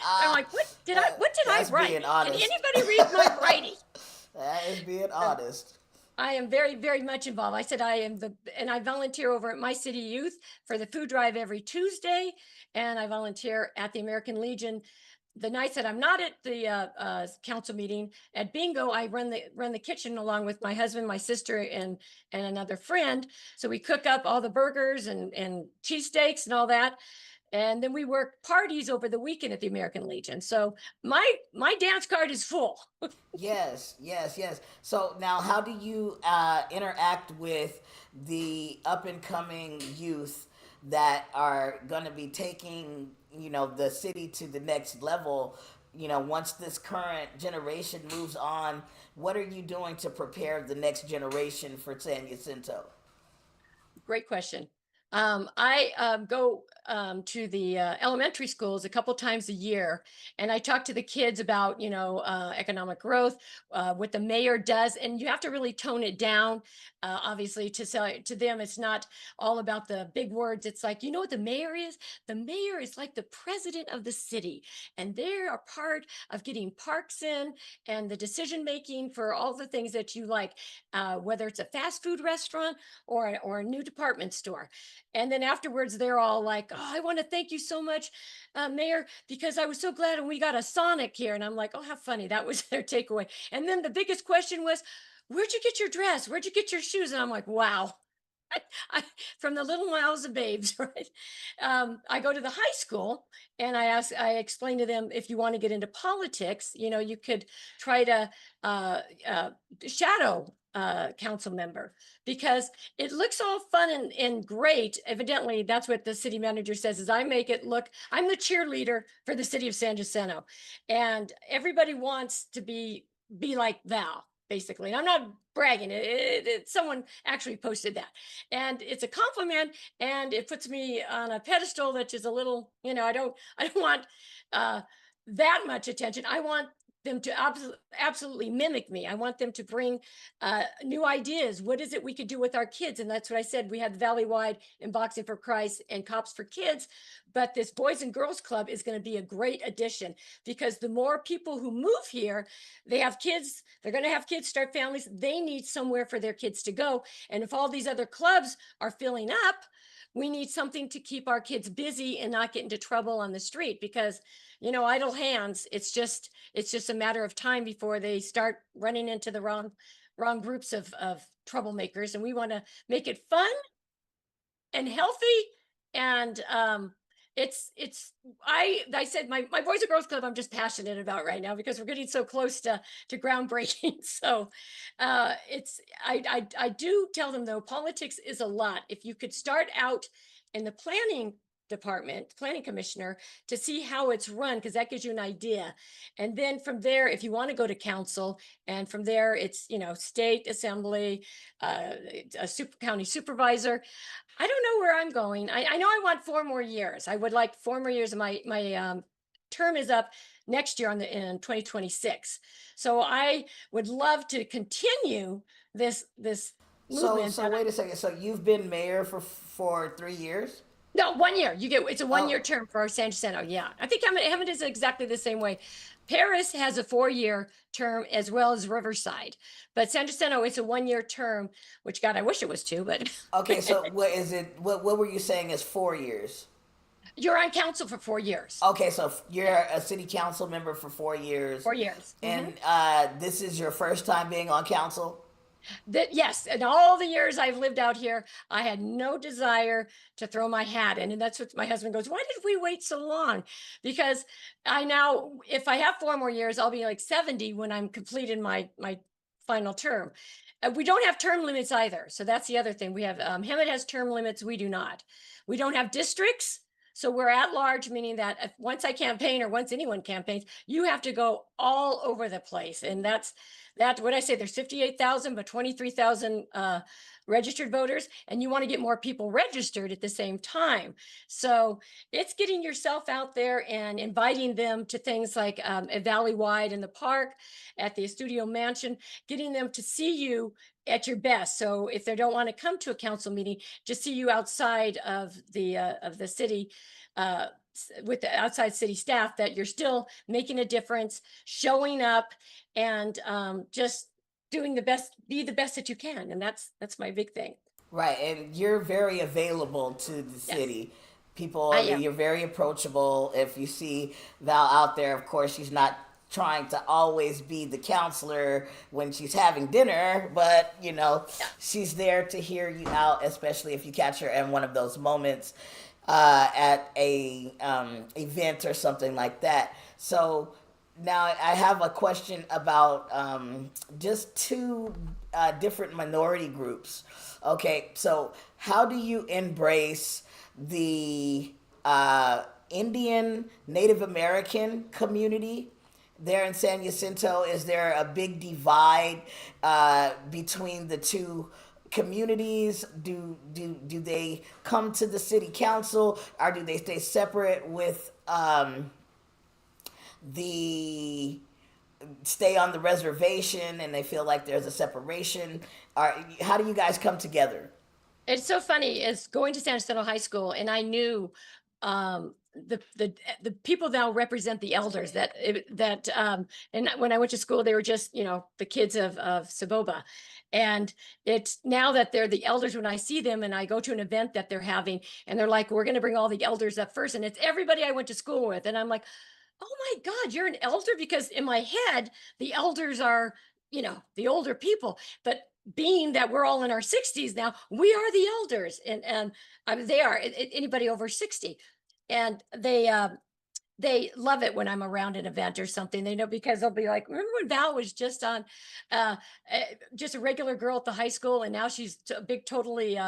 I'm like, what did I That's write? being Can honest. anybody read my writing? That is being So honest. I am very, very much involved. I said and I volunteer over at My City Youth for the food drive every Tuesday, and I volunteer at the American Legion the nights that I'm not at the council meeting. At bingo, I run the kitchen along with my husband, my sister, and another friend. So we cook up all the burgers and cheesesteaks and all that, and then we work parties over the weekend at the American Legion. So my dance card is full. Yes, yes, yes. So now, how do you interact with the up and coming youth that are going to be taking, the city to the next level? Once this current generation moves on, what are you doing to prepare the next generation for San Jacinto? Great question. I go to the elementary schools a couple times a year, and I talk to the kids about, economic growth, what the mayor does, and you have to really tone it down. Obviously, to sell to them, it's not all about the big words. It's like, you know what the mayor is? The mayor is like the president of the city, and they're a part of getting parks in and the decision making for all the things that you like, whether it's a fast food restaurant or a new department store. And then afterwards, they're all like, "Oh, I want to thank you so much, Mayor, because I was so glad when we got a Sonic here." And I'm like, "Oh, how funny!" That was their takeaway. And then the biggest question was, "Where'd you get your dress? Where'd you get your shoes?" And I'm like, "Wow." I, from the little mouths of babes, right? I go to the high school and I explain to them, if you want to get into politics, you could try to uh, uh, shadow council member, because it looks all fun and great. Evidently, that's what the city manager says, is I make it look, I'm the cheerleader for the city of San Jacinto. And everybody wants to be like Val, basically. And I'm not bragging. Someone actually posted that, and it's a compliment, and it puts me on a pedestal that is a little. I don't want uh, that much attention. I want them to absolutely mimic me. I want them to bring new ideas. What is it we could do with our kids? And that's what I said. We had Valley-wide and Boxing for Christ and Cops for Kids, but this Boys and Girls Club is going to be a great addition, because the more people who move here, they have kids, they're going to have kids, start families, they need somewhere for their kids to go. And if all these other clubs are filling up, we need something to keep our kids busy and not get into trouble on the street, because idle hands, it's just a matter of time before they start running into the wrong groups of troublemakers. And we want to make it fun and healthy. And it's I said, my Boys and Girls Club, I'm just passionate about right now, because we're getting so close to groundbreaking. So it's I do tell them, though, politics is a lot. If you could start out in the planning department, planning commissioner, to see how it's run, because that gives you an idea. And then from there, if you want to go to council, and from there it's state assembly, a county supervisor. I don't know where I'm going. I know I want 4 more years. I would like 4 more years. My term is up next year in 2026. So I would love to continue this So movement. so wait a second. So you've been mayor for 3 years? No, 1 year. It's a 1 year Oh, term for San Jacinto. Yeah, I think Hemet is exactly the same way. Paris has a 4 year term, as well as Riverside, but San Jacinto, it's a 1 year term. Which, God, I wish it was two, but okay. So what is it? What were you saying is 4 years? you're on council for 4 years. Okay, so Yeah, you're a city council member for 4 years, 4 years. and this is your first time being on council. That, yes, and all the years I've lived out here, I had no desire to throw my hat in. And that's what my husband goes, why did we wait so long? Because I now, if I have 4 more years, I'll be like 70 when I'm completed my final term. We don't have term limits either. So that's the other thing. We have Hemet has term limits. We do not. We don't have districts. So we're at large, meaning that if once I campaign, or once anyone campaigns, you have to go all over the place. And that's what I say. There's 58,000, but 23,000 registered voters, and you want to get more people registered at the same time. So it's getting yourself out there and inviting them to things like a Valley-wide in the park, at the Studio Mansion, getting them to see you at your best. So if they don't want to come to a council meeting, just see you outside of the city, uh, with the outside city staff, that you're still making a difference, showing up, and just doing the best, be the best that you can. And that's my big thing. Right, and you're very available to the Yes, city. I People, am. you're very approachable. If you see Val out there, of course, she's not trying to always be the counselor when she's having dinner, but Yeah. she's there to hear you out, especially if you catch her in one of those moments at a event or something like that. So now I have a question about just two different minority groups. Okay, so how do you embrace the Indian Native American community there in San Jacinto? Is there a big divide between the two communities? Do they come to the city council, or do they stay separate with the stay on the reservation and they feel like there's a separation? Or how do you guys come together? It's so funny, is going to San Jacinto High School, and I knew the people now represent the elders and when I went to school, they were just the kids of Saboba. And it's now that they're the elders, when I see them and I go to an event that they're having, and they're like, we're going to bring all the elders up first, and it's everybody I went to school with. And I'm like, oh my God, you're an elder? Because in my head, the elders are, the older people. But being that we're all in our 60s now, we are the elders, and I mean, they are anybody over 60, and they love it when I'm around an event or something. They know because they'll be like, "Remember when Val was just on, uh, just a regular girl at the high school, and now she's a big, totally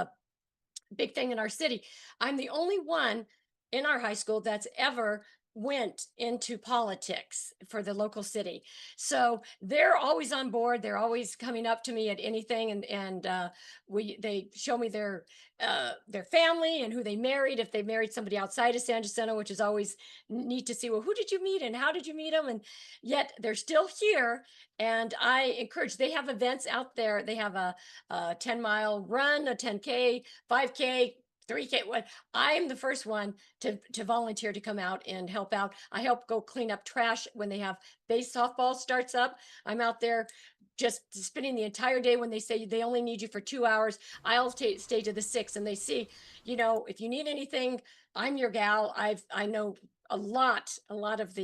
big thing in our city." I'm the only one in our high school that's ever went into politics for the local city. So they're always on board. They're always coming up to me at anything, and we they show me their family and who they married, if they married somebody outside of San Jacinto, which is always neat to see. Well, who did you meet and how did you meet them? And yet they're still here. And I encourage, they have events out there. They have a 10-mile run, a 10K, 5K, 3K. What I'm the first one to volunteer to come out and help out. I help go clean up trash when they have base softball starts up. I'm out there just spending the entire day. When they say they only need you for 2 hours, I'll stay to the 6, and they see, if you need anything, I'm your gal. I know a lot of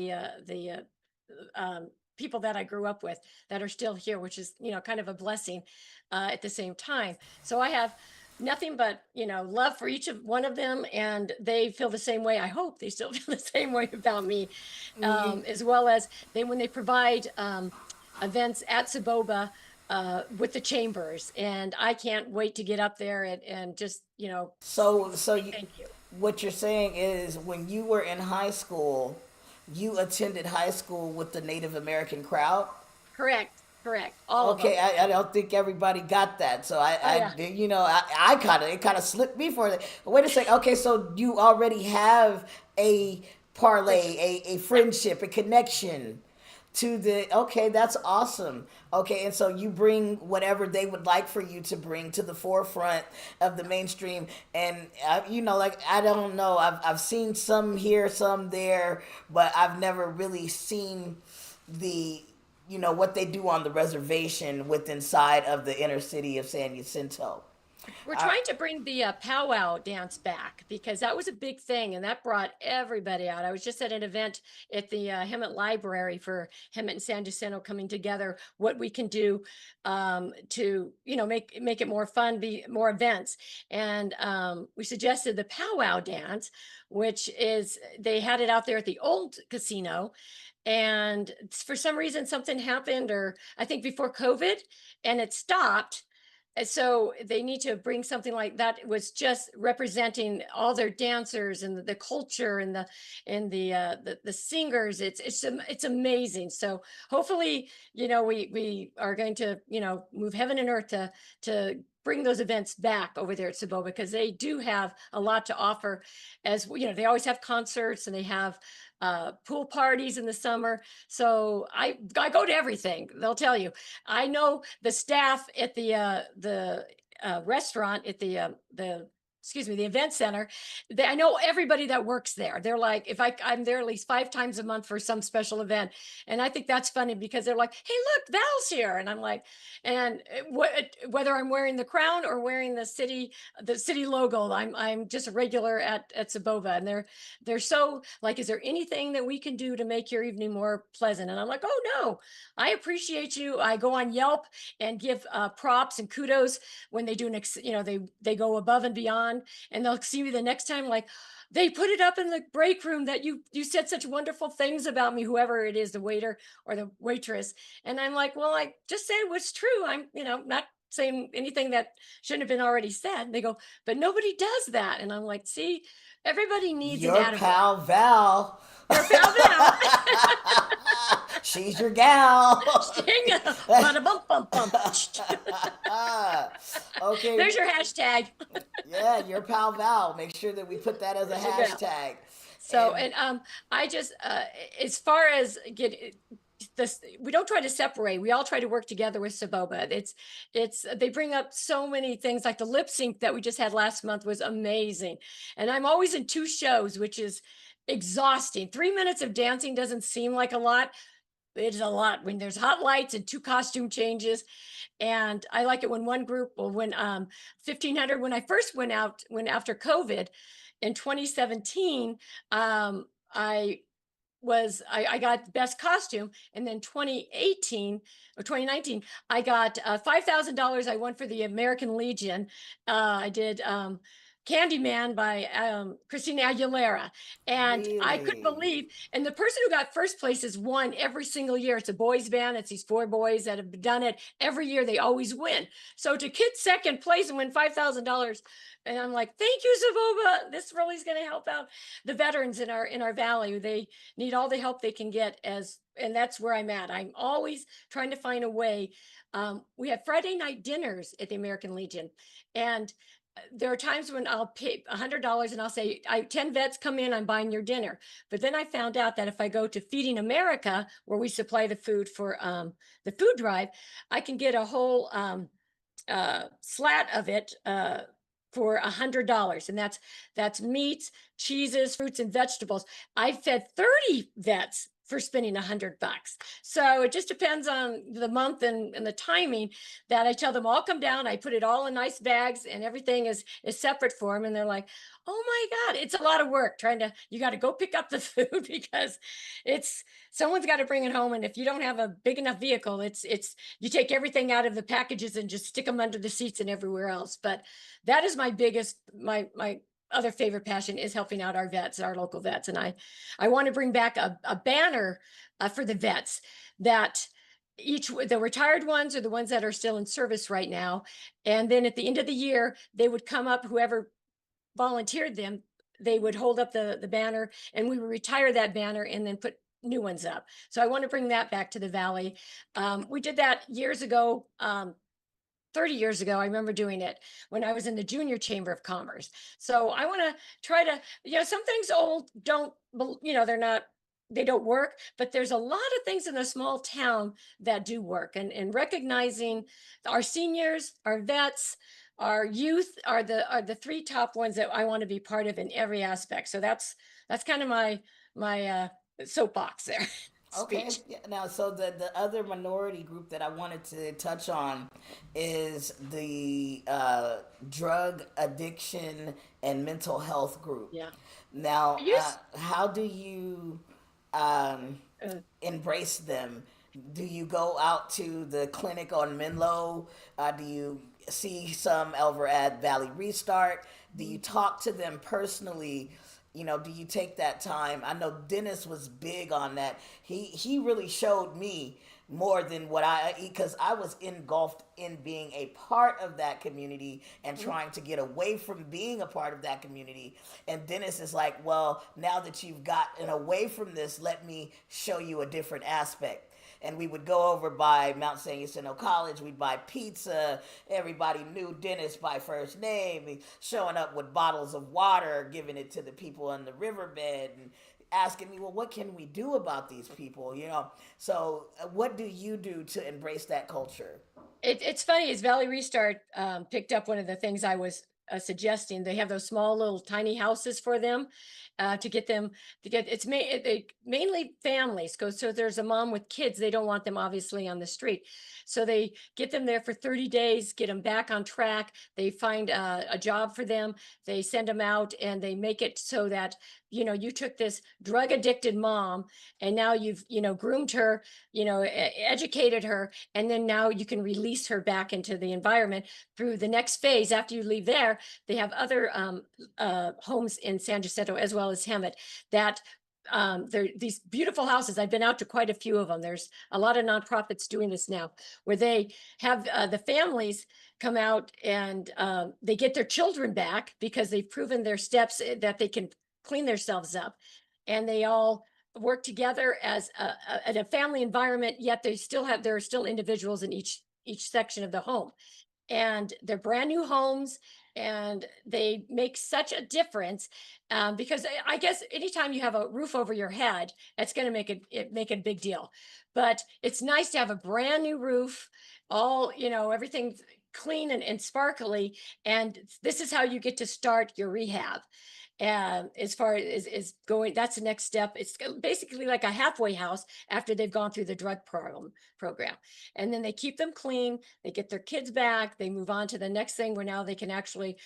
people that I grew up with that are still here, which is, kind of a blessing at the same time. So I have nothing but, love for each of one of them, and they feel the same way. I hope they still feel the same way about me, Mm, as well as when they provide events at Saboba with the chambers, and I can't wait to get up there and just, so say you, thank you. what you're saying is when you were in high school, you attended high school with the Native American crowd. Correct, correct, all of Okay, them. I don't think everybody got that. So Oh yeah. I kind of, it kind of slipped me for it. Wait a second. Okay, so you already have a Friendship. parlay, a Yeah. friendship, a connection to the, okay, that's awesome. Okay, and so you bring whatever they would like for you to bring to the forefront of the mainstream. And like, I don't know, I've seen some here, some there, but I've never really seen the what they do on the reservation with inside of the inner city of San Jacinto. We're I, trying to bring the powwow dance back because that was a big thing and that brought everybody out. I was just at an event at the Hemet Library for Hemet and San Jacinto coming together. What we can do to make it more fun, be more events, and we suggested the powwow dance, which is they had it out there at the old casino, and for some reason something happened, or I think before COVID, and it stopped. And so they need to bring something like that. It was just representing all their dancers and the culture and the singers. It's amazing. So hopefully, we are going to, move heaven and earth to bring those events back over there at Saboba, because they do have a lot to offer. As they always have concerts, and they have pool parties in the summer. So I go to everything. They'll tell you. I know the staff at the restaurant at the excuse me, the event center. I know everybody that works there. They're like, if I'm there at least 5 times a month for some special event, and I think that's funny because they're like, "Hey, look, Val's here," and I'm like, and whether I'm wearing the crown or wearing the city logo, I'm just a regular at Sabova, and they're so like, "Is there anything that we can do to make your evening more pleasant?" And I'm like, "Oh no, I appreciate you." I go on Yelp and give props and kudos when they do they go above and beyond, and they'll see me the next time like, "They put it up in the break room that you said such wonderful things about me," whoever it is, the waiter or the waitress. And I'm like, "Well, I just said what's true. I'm not saying anything that shouldn't have been already said." And they go, "But nobody does that." And I'm like, "See, everybody needs an your advocate." pal Val, Your pal Val. she's your gal. Sting. Bada bump bump bump. Okay, There's your hashtag. yeah, your pal Val. Make sure that we put that as a There's your gal. hashtag. So, And and I just as far as this, we don't try to separate. We all try to work together with Saboba. It's they bring up so many things, like the lip sync that we just had last month was amazing. And I'm always in two shows, which is exhausting. 3 minutes of dancing doesn't seem like a lot. It's a lot when there's hot lights and two costume changes. And I like it when one group, well, when 1500, when I first went out, when after COVID in 2017, I was I got best costume, and then 2018 or 2019 I got $5,000. I won for the American Legion. I did Candyman by Christina Aguilera, and I couldn't Really? believe. And the person who got first place has won every single year. It's a boys band. It's these four boys that have done it every year. They always win. So to get second place and win $5,000, and I'm like, thank you, Savova. This really is going to help out the veterans in our valley. They need all the help they can get, as and that's where I'm at. I'm always trying to find a way. We have Friday night dinners at the American Legion, and there are times when I'll pay $100 and I'll say, 10 vets come in, I'm buying your dinner. But then I found out that if I go to Feeding America, where we supply the food for the food drive, I can get a whole slat of it for $100, and that's meats, cheeses, fruits, and vegetables. I fed 30 vets for spending $100. So it just depends on the month and the timing that I tell them all come down. I put it all in nice bags, and everything is separate for them. And they're like, oh my God, it's a lot of work trying to, you got to go pick up the food because it's, someone's got to bring it home. And if you don't have a big enough vehicle, it's, you take everything out of the packages and just stick them under the seats and everywhere else. But that is my biggest, my other favorite passion is helping out our vets, our local vets. And I want to bring back a banner for the vets that the retired ones are the ones that are still in service right now. And then at the end of the year, they would come up, whoever volunteered them, they would hold up the banner, and we would retire that banner and then put new ones up. So I want to bring that back to the valley. We did that years ago. 30 years ago, I remember doing it when I was in the Junior Chamber of Commerce. So I want to try to, some things old don't, they're not, they don't work, but there's a lot of things in a small town that do work. And recognizing our seniors, our vets, our youth are the three top ones that I want to be part of in every aspect. So that's kind of my soapbox there. Okay. Speech. Yeah, now, so the other minority group that I wanted to touch on is the drug addiction and mental health group. Yeah. Now, Yes. how do you um, embrace them? Do you go out to the clinic on Menlo? Do you see some over at Valley Restart? Do you talk to them personally? Do you take that time? I know Dennis was big on that. He really showed me more than what because I was engulfed in being a part of that community and trying to get away from being a part of that community. And Dennis is like, well, now that you've gotten away from this, let me show you a different aspect. And we would go over by Mount San Jacinto College. We'd buy pizza. Everybody knew Dennis by first name. Showing up with bottles of water, giving it to the people on the riverbed, and asking me, well, what can we do about these people? So what do you do to embrace that culture? It's funny, as Valley Restart picked up one of the things I was suggesting. They have those small little tiny houses for them to get them to get mainly families go. So there's a mom with kids. They don't want them obviously on the street. So they get them there for 30 days, get them back on track. They find a job for them. They send them out, and they make it so that, you took this drug addicted mom, and now you've, groomed her, educated her, and then now you can release her back into the environment through the next phase. After you leave there, they have other homes in San Jacinto as well as Hemet that they're these beautiful houses. I've been out to quite a few of them. There's a lot of nonprofits doing this now, where they have the families come out, and they get their children back because they've proven their steps, that they can clean themselves up, and they all work together as a family environment. Yet there are still individuals in each section of the home, and they're brand new homes, and they make such a difference, because I guess anytime you have a roof over your head, that's going to make a big deal. But it's nice to have a brand new roof, all, everything's clean and sparkly, and this is how you get to start your rehab. And as far as is going, that's the next step. It's basically like a halfway house after they've gone through the drug program. And then they keep them clean, they get their kids back, they move on to the next thing, where now they can actually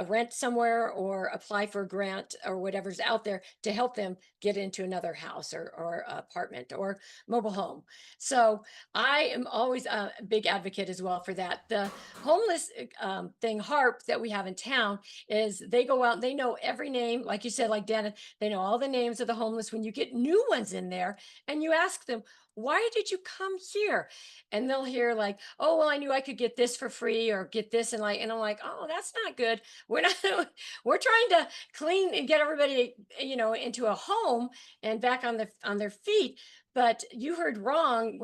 rent somewhere or apply for a grant or whatever's out there to help them get into another house or apartment or mobile home. So I am always a big advocate as well for that. The homeless thing, HARP, that we have in town is they go out, they know every name, like you said, like Dana, they know all the names of the homeless. When you get new ones in there and you ask them, why did you come here? And they'll hear like, oh, well, I knew I could get this for free or get this. And I'm like, oh, that's not good. We're not, we're trying to clean and get everybody, into a home and back on their feet. But you heard wrong.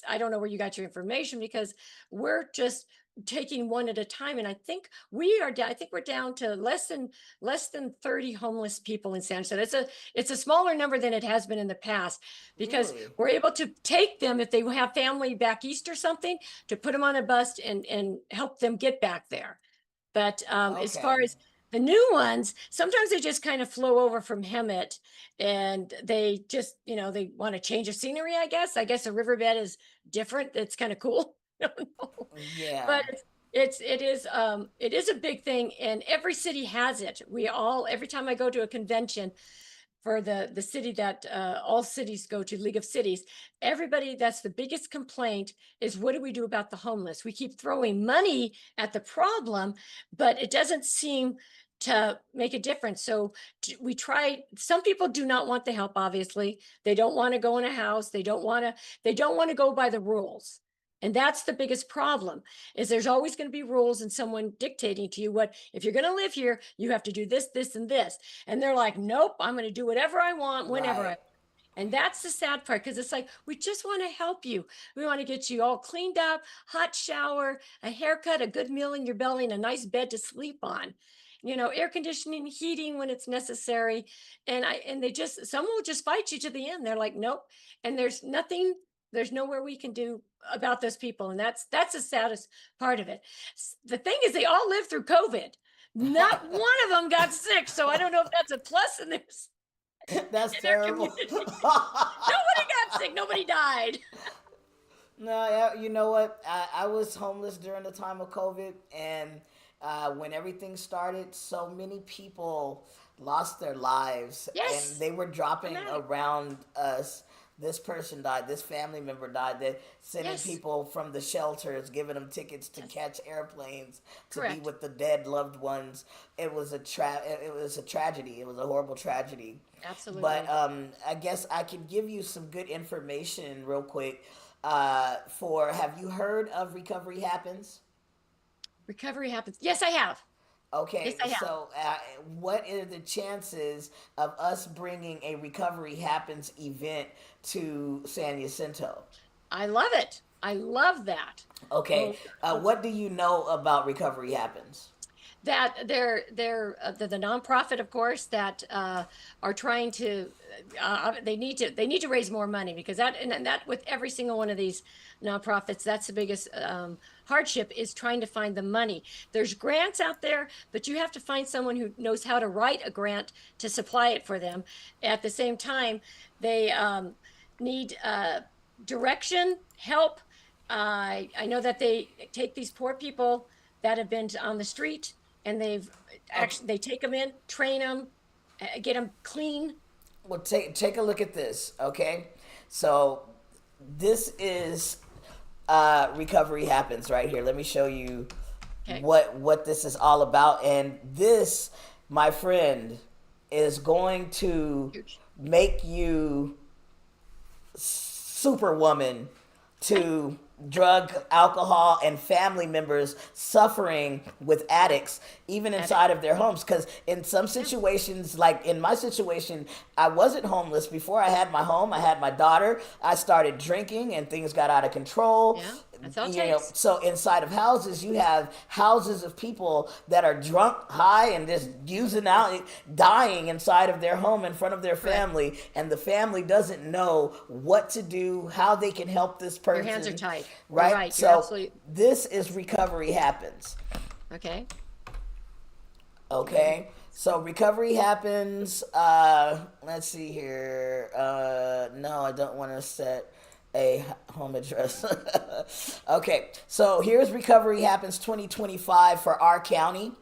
I don't know where you got your information, because we're just taking one at a time. And I think I think we're down to less than 30 homeless people in San Jose. It's a smaller number than it has been in the past, because Really? we're able to take them if they have family back east or something, to put them on a bus and help them get back there. But as far Okay. as the new ones, sometimes they just kind of flow over from Hemet, and they just, they want to change of scenery, I guess. I guess a riverbed is different. It's kind of cool. I don't know. Yeah. But it is a big thing, and every city has it. Every time I go to a convention for the city that all cities go to, League of Cities, everybody, that's the biggest complaint, is what do we do about the homeless? We keep throwing money at the problem, but it doesn't seem to make a difference. So we try. Some people do not want the help, obviously. They don't want to go in a house. They don't want to go by the rules. And that's the biggest problem, is there's always going to be rules and someone dictating to you, what, if you're going to live here, you have to do this, this, and this. And they're like, nope, I'm going to do whatever I want, whenever Right. I. And that's the sad part, because it's like, we just want to help you. We want to get you all cleaned up, hot shower, a haircut, a good meal in your belly, and a nice bed to sleep on. Air conditioning, heating when it's necessary. And some will just fight you to the end. They're like, nope. And there's nowhere we can do about those people. And that's the saddest part of it. The thing is, they all lived through COVID. Not one of them got sick. So I don't know if that's a plus That's in their terrible. community. Nobody got sick. Nobody died. No, yeah, you know what? I was homeless during the time of COVID, and when everything started, so many people lost their lives, and Yes. they were dropping Dramatic. around us. This person died. This family member died. They're sending Yes. people from the shelters, giving them tickets to Yes. catch airplanes to be Correct. with the dead loved ones. It was a tragedy. It was a horrible tragedy. But Absolutely. I guess I can give you some good information real quick. Have you heard of Recovery Happens? Recovery happens. Yes, I have. Yes, Okay, I have. so what are the chances of us bringing a Recovery Happens event to San Jacinto? I love it. I love that. Okay, Well, uh, what do you know about Recovery Happens? that the nonprofit, of course, that are trying to they need to raise more money, because that with every single one of these nonprofits, that's the biggest hardship, is trying to find the money. There's grants out there, but you have to find someone who knows how to write a grant to supply it for them. At the same time, they need direction, help. I know that they take these poor people that have been on the street, and they take them in, train them, get them clean. Well, take a look at this. Okay, so this is Recovery Happens right here. Let me show you Okay. what this is all about. And this, my friend, is going to Huge. make you superwoman to drug, alcohol, and family members suffering with addicts, even Addict. inside of their homes. Because in some situations, like in my situation, I wasn't homeless before I had my home. I had my daughter. I started drinking, and things got out of control. Yeah, that's all it You know, takes. so inside of houses, you have houses of people that are drunk, high, and just using out, dying inside of their home in front of their Correct. family, and the family doesn't know what to do, how they can help this Your hands are person. tied. You're Right? right. You're So absolutely this is Recovery Happens. okay. Okay. So recovery happens. Let's see here. No, I don't want to set a home address. Okay. So here's Recovery Happens 2025 for our county.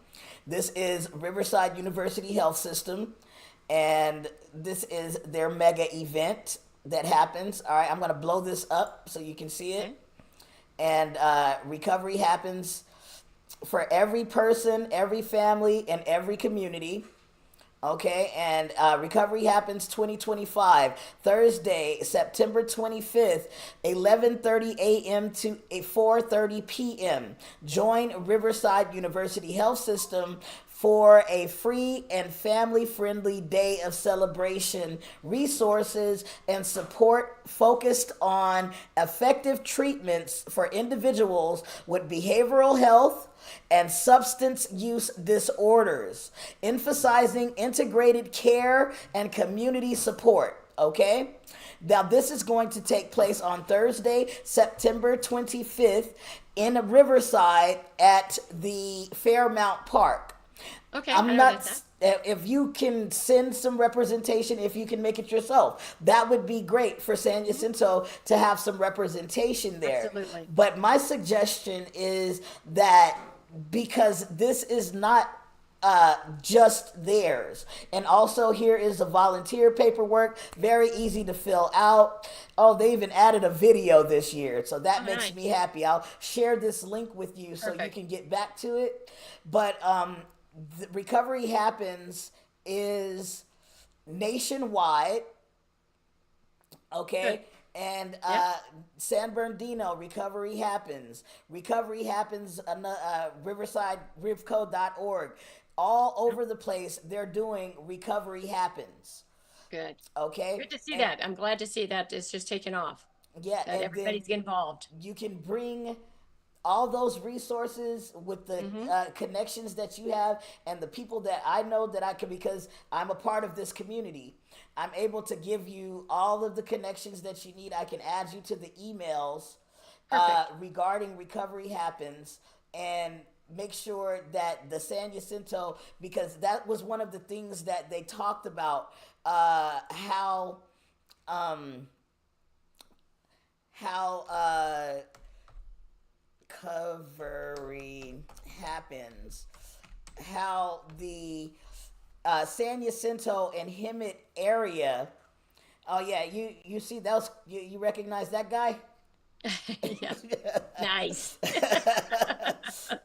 This is Riverside University Health System, and this is their mega event that happens. All right, I'm going to blow this up so you can see it. Okay. And recovery happens for every person, every family, and every community. Okay, and recovery happens 2025, Thursday, September 25th, 11:30 a.m. to 4:30 p.m. Join Riverside University Health System for a free and family-friendly day of celebration, resources, and support focused on effective treatments for individuals with behavioral health and substance use disorders, emphasizing integrated care and community support. Okay? Now, this is going to take place on Thursday, September 25th in Riverside at the Fairmount Park. Okay. I'm I know not, that. if you can send some representation, if you can make it yourself, that would be great for San Jacinto to have some representation there. Absolutely. But my suggestion is that because this is not just theirs. And also, here is the volunteer paperwork, very easy to fill out. Oh, they even added a video this year, so that Oh, makes nice. me happy. I'll share this link with you so you Perfect. can get back to it. But the recovery happens is nationwide. Okay. Good. And Yep. San Bernardino, recovery happens. Recovery happens on riversiderivco.org. All over the place, they're doing recovery happens. Good. Okay. Good to see And that. I'm glad to see that it's just taken off, yeah, that and then everybody's involved. you can bring all those resources with the Mm-hmm. connections that you have and the people that I know that I can, because I'm a part of this community. I'm able to give you all of the connections that you need. I can add you to the emails Perfect. regarding recovery happens, and make sure that the San Jacinto, because that was one of the things that they talked about, how um, recovery happens, how the San Jacinto and Hemet area. Oh yeah, you see that was you recognize that guy? Yeah. Nice.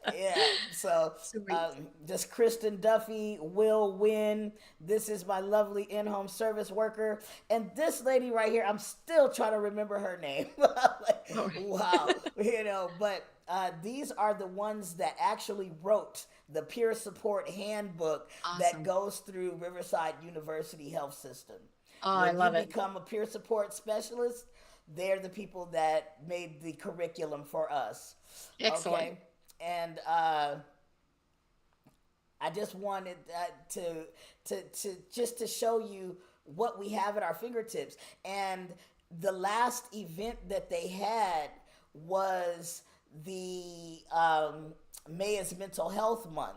Yeah. So Sweet. just Kristen Duffy, Will Win. This is my lovely in-home service worker, and this lady right here. I'm still trying to remember her name. Like, All wow, right. But these are the ones that actually wrote the peer support handbook that Awesome. goes through Riverside University Health System. Oh, I When you love it. become a peer support specialist, they're the people that made the curriculum for us. Excellent. Okay. And I just wanted to just to show you what we have at our fingertips. And the last event that they had was the May is Mental Health Month.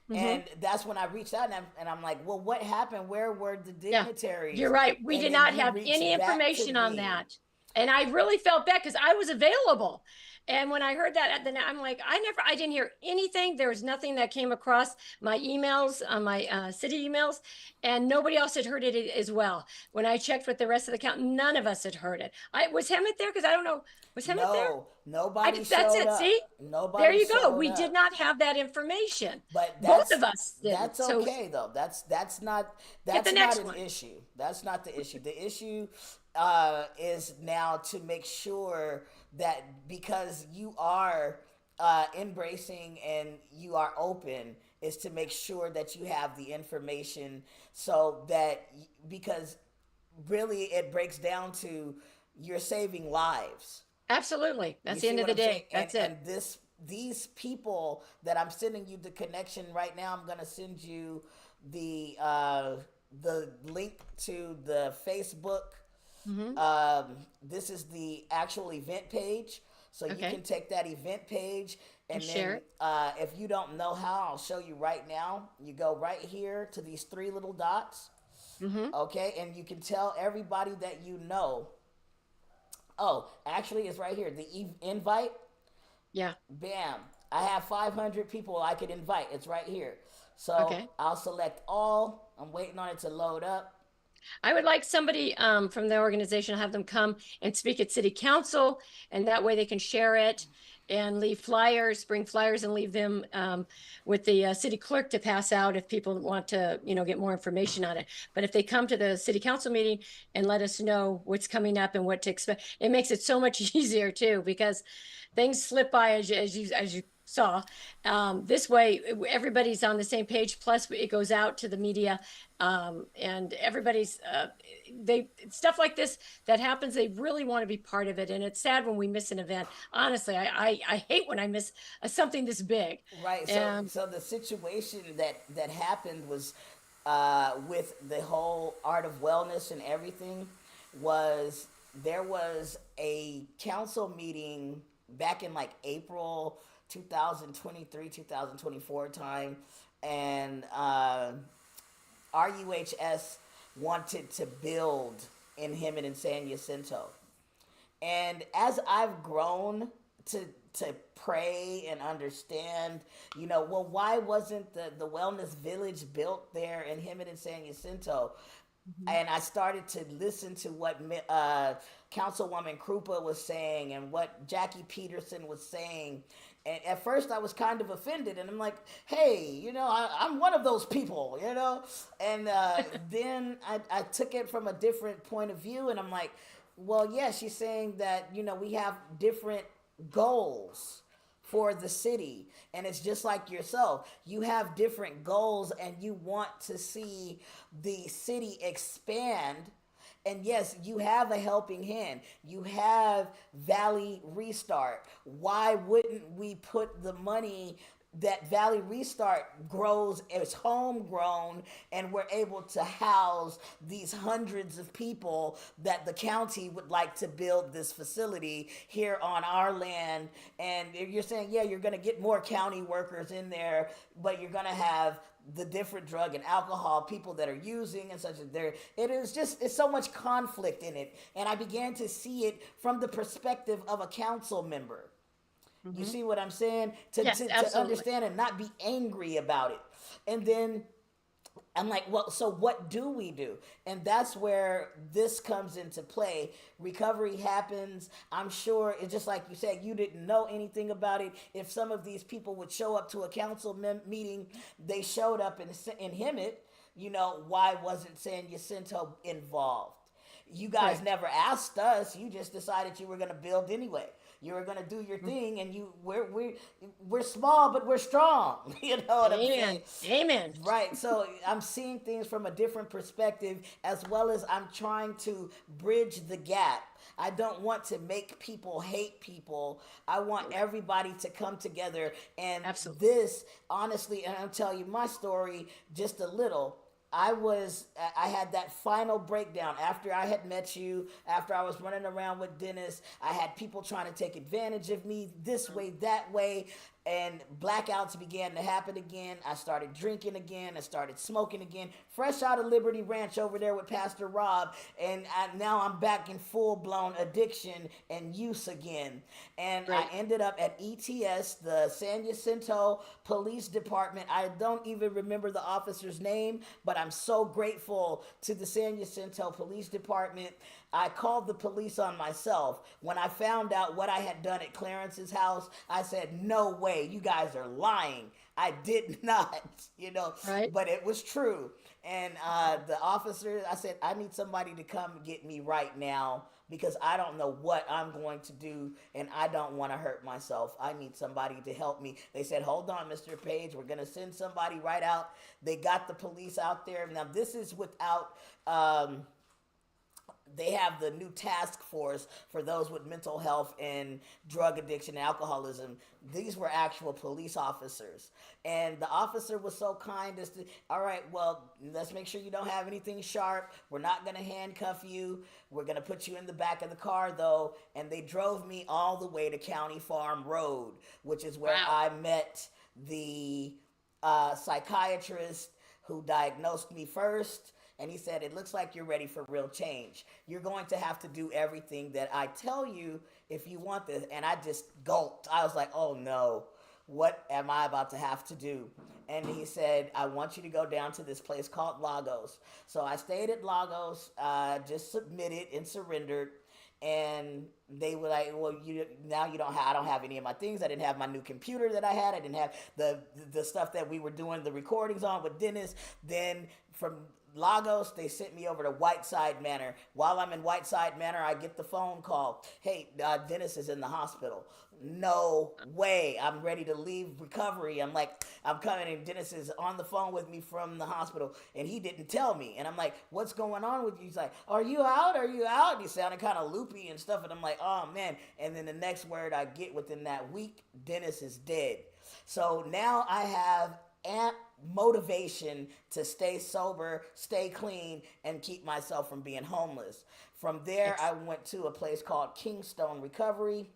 Mm-hmm. And that's when I reached out, and I'm like, well, what happened? Where were the Yeah, dignitaries? you're right. We And did then not you have any reached back to information on me. that. And I really felt bad because I was available. And when I heard that at the, I'm like, I didn't hear anything. There was nothing that came across my emails, on my city emails, and nobody else had heard it as well. When I checked with the rest of the count, none of us had heard it. I was Hemet there because I don't know. Was Hemet there? No, nobody That's showed it. See, up. there Nobody you go. showed We did up. not have that information. But Both of us didn't. that's So okay though. get the That's not next an one. issue. That's not the issue. The issue is now to make sure that because you are embracing and you are open, is to make sure that you have the information so that because really it breaks down to you're saving lives. Absolutely. You That's the see end of what the I'm saying? day. That's it. And these people that I'm sending you the connection right now, I'm gonna send you the link to the Facebook. Hmm. This is the actual event page, so you Okay. can take that event page, And and share then it. if you don't know how, I'll show you right now. You go right here to these three little dots, Hmm. okay, and you can tell everybody that you know. Oh, actually, it's right here. The invite. Yeah. Bam. I have 500 people I could invite. It's right here. So Okay. I'll select all. I'm waiting on it to load up. I would like somebody from the organization, have them come and speak at city council, and that way they can share it and leave flyers, bring flyers and leave them with the city clerk to pass out if people want to, get more information on it. But if they come to the city council meeting and let us know what's coming up and what to expect, it makes it so much easier too, because things slip by as you saw. This way, everybody's on the same page. Plus, it goes out to the media, and everybody's they stuff like this that happens. They really want to be part of it, and it's sad when we miss an event. Honestly, I hate when I miss something this big. Right. So And so the situation that happened was with the whole art of wellness and everything was there was a council meeting back in like April 2023 2024 time, and RUHS wanted to build in Hemet and San Jacinto. And as I've grown to pray and understand, well, why wasn't the wellness village built there in Hemet and San Jacinto? And I started to listen to what Councilwoman Krupa was saying and what Jackie Peterson was saying. And at first I was kind of offended, and I'm like, hey, I'm one of those people, And then I took it from a different point of view, and I'm like, well, yeah, she's saying that, we have different goals for the city. And it's just like yourself. You have different goals and you want to see the city expand. And yes, you have a helping hand. You have Valley Restart. Why wouldn't we put the money that Valley Restart grows, is homegrown, and we're able to house these hundreds of people that the county would like to build this facility here on our land? And you're saying, yeah, you're going to get more county workers in there, but you're going to have the different drug and alcohol people that are using and such. It's so much conflict in it. And I began to see it from the perspective of a council member. You see what I'm saying? yes, To absolutely. understand and not be angry about it. And then I'm like, well, so what do we do? And that's where this comes into play. Recovery happens. I'm sure it's just like you said, you didn't know anything about it. If some of these people would show up to a council meeting, they showed up in Hemet, why wasn't San Jacinto involved? You guys Right. never asked us. You just decided you were going to build anyway. You were going to do your thing, and we're small, but we're strong. You know what I'm saying? Amen. Amen. Right. So I'm seeing things from a different perspective, as well as I'm trying to bridge the gap. I don't want to make people hate people. I want everybody to come together. And Absolutely. this, honestly, and I'll tell you my story just a little. I had that final breakdown after I had met you, after I was running around with Dennis. I had people trying to take advantage of me this way, that way, and blackouts began to happen again. I started drinking again. I started smoking again. Fresh out of Liberty Ranch over there with Pastor Rob, and now I'm back in full-blown addiction and use again. And I Right. ended up at ETS, the San Jacinto Police Department. I don't even remember the officer's name, but I'm so grateful to the San Jacinto Police Department. I called the police on myself. When I found out what I had done at Clarence's house, I said, no way, you guys are lying. I did not, Right. but it was true. And the officer, I said, I need somebody to come get me right now because I don't know what I'm going to do and I don't want to hurt myself. I need somebody to help me. They said, hold on, Mr. Page, we're going to send somebody right out. They got the police out there. Now, this is without... they have the new task force for those with mental health and drug addiction and alcoholism. These were actual police officers. And the officer was so kind as to, all right, well, let's make sure you don't have anything sharp. We're not going to handcuff you. We're going to put you in the back of the car, though. And they drove me all the way to County Farm Road, which is where Wow. I met the psychiatrist who diagnosed me first. And he said, it looks like you're ready for real change. You're going to have to do everything that I tell you if you want this. And I just gulped. I was like, oh no. what am I about to have to do? And he said, I want you to go down to this place called Lagos. So I stayed at Lagos, just submitted and surrendered. And they were like, well, you now you don't have, I don't have any of my things. I didn't have my new computer that I had. I didn't have the stuff that we were doing the recordings on with Dennis. Then from Lagos, they sent me over to Whiteside Manor. While I'm in Whiteside Manor, I get the phone call. Hey, Dennis is in the hospital. No way. I'm ready to leave recovery. I'm like, I'm coming, and Dennis is on the phone with me from the hospital, and he didn't tell me. And I'm like, what's going on with you? He's like, are you out? Are you out? And he sounded kind of loopy and stuff. And I'm like, oh man. And then the next word I get within that week, Dennis is dead. So now I have amp motivation to stay sober, stay clean, and keep myself from being homeless. From there, I went to a place called Kingstone Recovery.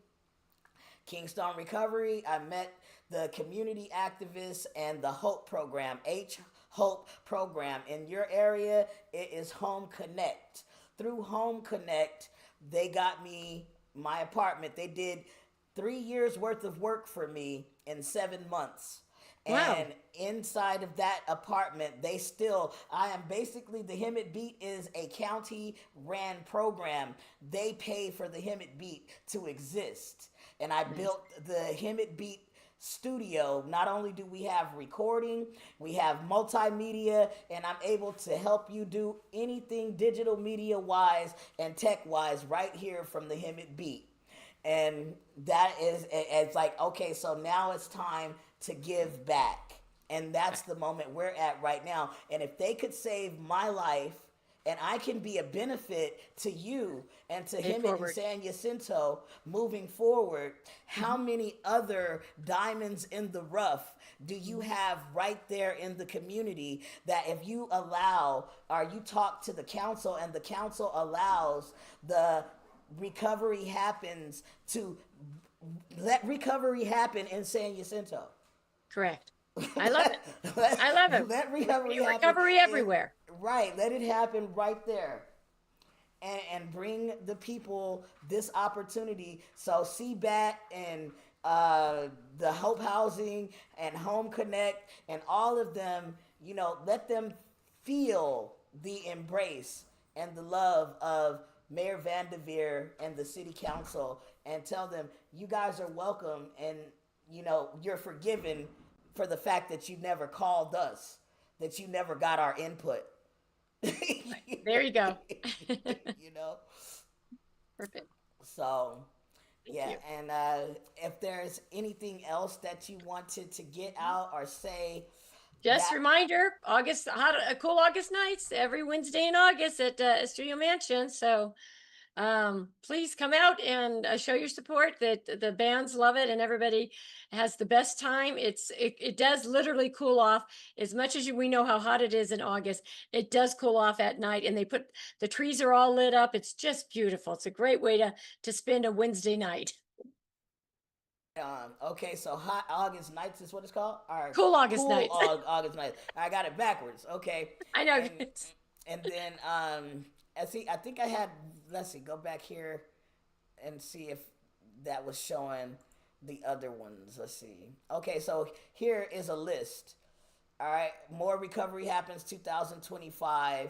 Kingstone Recovery, I met the community activists and the HOPE program, HOPE program. In your area, it is Home Connect. Through Home Connect, they got me my apartment. They did 3 years worth of work for me in 7 months. Wow. And inside of that apartment, they still, I am basically, the Hemet Beat is a county ran program. They pay for the Hemet Beat to exist. And I built the Hemet Beat studio. Not only do we have recording, we have multimedia, and I'm able to help you do anything digital media wise and tech wise right here from the Hemet Beat. And that is, it's like, okay, so now it's time to give back. And that's the moment we're at right now. And if they could save my life, and I can be a benefit to you and to him and San Jacinto moving forward, how many other diamonds in the rough do you have right there in the community that if you allow, or you talk to the council and the council allows, the recovery happens, to let recovery happen in San Jacinto? Correct. I love it. I love it. Let recovery happen. Recovery everywhere. Right. Let it happen right there. And bring the people this opportunity. So CBAT and the Hope Housing and Home Connect and all of them, you know, let them feel the embrace and the love of Mayor Van de Veer and the city council, and tell them you guys are welcome, and you know you're forgiven for the fact that you never called us, that you never got our input. There you go. You know? Perfect. So, Thank yeah, you. and if there's anything else that you wanted to get out or say. Just reminder, August, cool August nights every Wednesday in August at Studio Mansion. So please come out and show your support. That the bands love it and everybody has the best time. It does literally cool off as much as we know how hot it is in August. It does cool off at night, and the trees are all lit up. It's just beautiful. It's a great way to spend a Wednesday night. Okay, so hot August nights is what it's called. All right, Cool August cool nights. August nights. I got it backwards. Okay, I know. and then I think I had. Let's see, go back here and see if that was showing the other ones. Let's see. Okay, so here is a list. All right, more recovery happens 2025.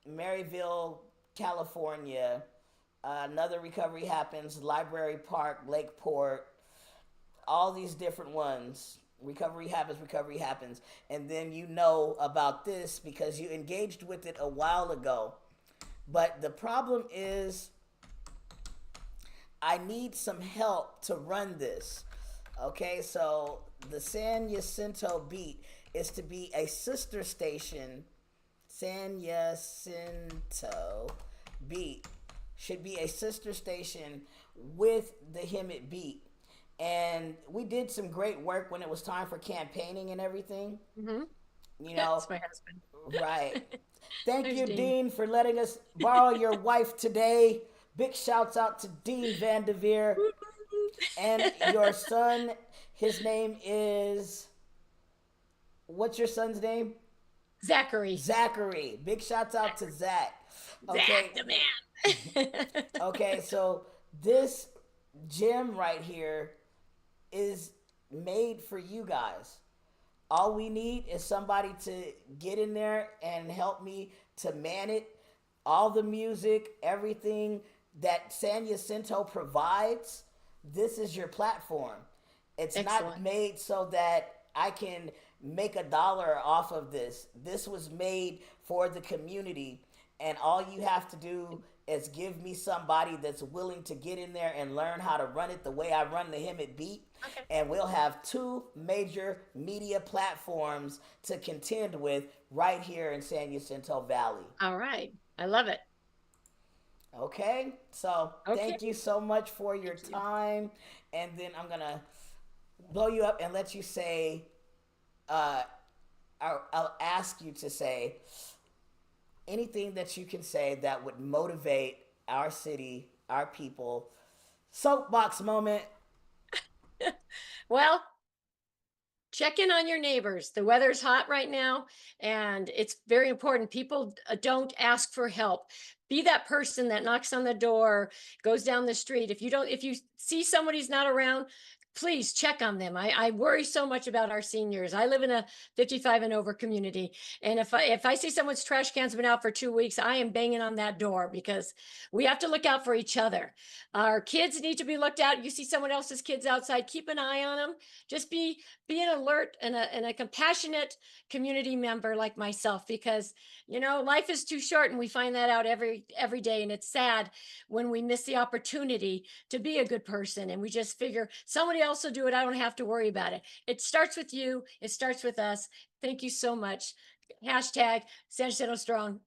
Maryville, California. Another recovery happens, Library Park, Lakeport, all these different ones. Recovery happens. And then you know about this because you engaged with it a while ago. But the problem is, I need some help to run this. Okay, so the San Jacinto Beat is to be a sister station. San Jacinto Beat should be a sister station with the Hemet Beat. And we did some great work when it was time for campaigning and everything. Mm-hmm. You know, that's my husband. Right. Thank There's you, Dean. Dean, for letting us borrow your wife today. Big shouts out to Dean Van de Veer. And your son, his name is, what's your son's name? Zachary. Zachary. Big shouts out to Zach. Okay. Zach the man. Okay, so this gem right here is made for you guys. All we need is somebody to get in there and help me to man it. All the music, everything that San Jacinto provides, this is your platform. It's not Excellent. made so that I can make a dollar off of this. This was made for the community, and all you have to do is give me somebody that's willing to get in there and learn how to run it the way I run the Hemet Beat, Okay. and we'll have two major media platforms to contend with right here in San Jacinto Valley. All right. I love it. Okay, so Okay. thank you so much for your Thank you. time, and then I'm gonna blow you up and let you say, uh, I'll ask you to say anything that you can say that would motivate our city, our people. Soapbox moment. Well, check in on your neighbors. The weather's hot right now, and it's very important. People don't ask for help. Be that person that knocks on the door, goes down the street. If you see somebody's not around, please check on them. I worry so much about our seniors. I live in a 55 and over community, and if I see someone's trash can's been out for 2 weeks, I am banging on that door because we have to look out for each other. Our kids need to be looked at. You see someone else's kids outside, keep an eye on them. Just be an alert and a compassionate community member like myself, because life is too short, and we find that out every day, and it's sad when we miss the opportunity to be a good person and we just figure somebody else will do it, I don't have to worry about it. It starts with you, it starts with us. Thank you so much. Hashtag San Jacinto Strong.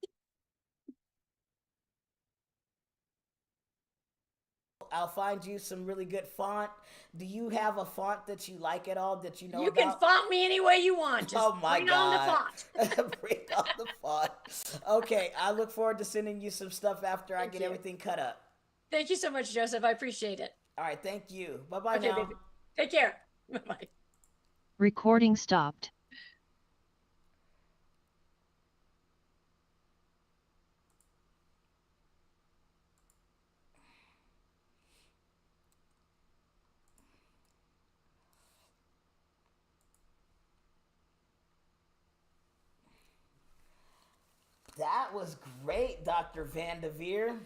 I'll find you some really good font. Do you have a font that you like at all that you know You can about? font me any way you want, just Oh my bring on the God. font. Bring on the font. Okay, I look forward to sending you some stuff after I Thank get you. everything cut up. Thank you so much, Joseph. I appreciate it. All right, thank you. Bye bye Okay, now. baby. Take care. Bye-bye. Recording stopped. That was great, Dr. Vanderveer.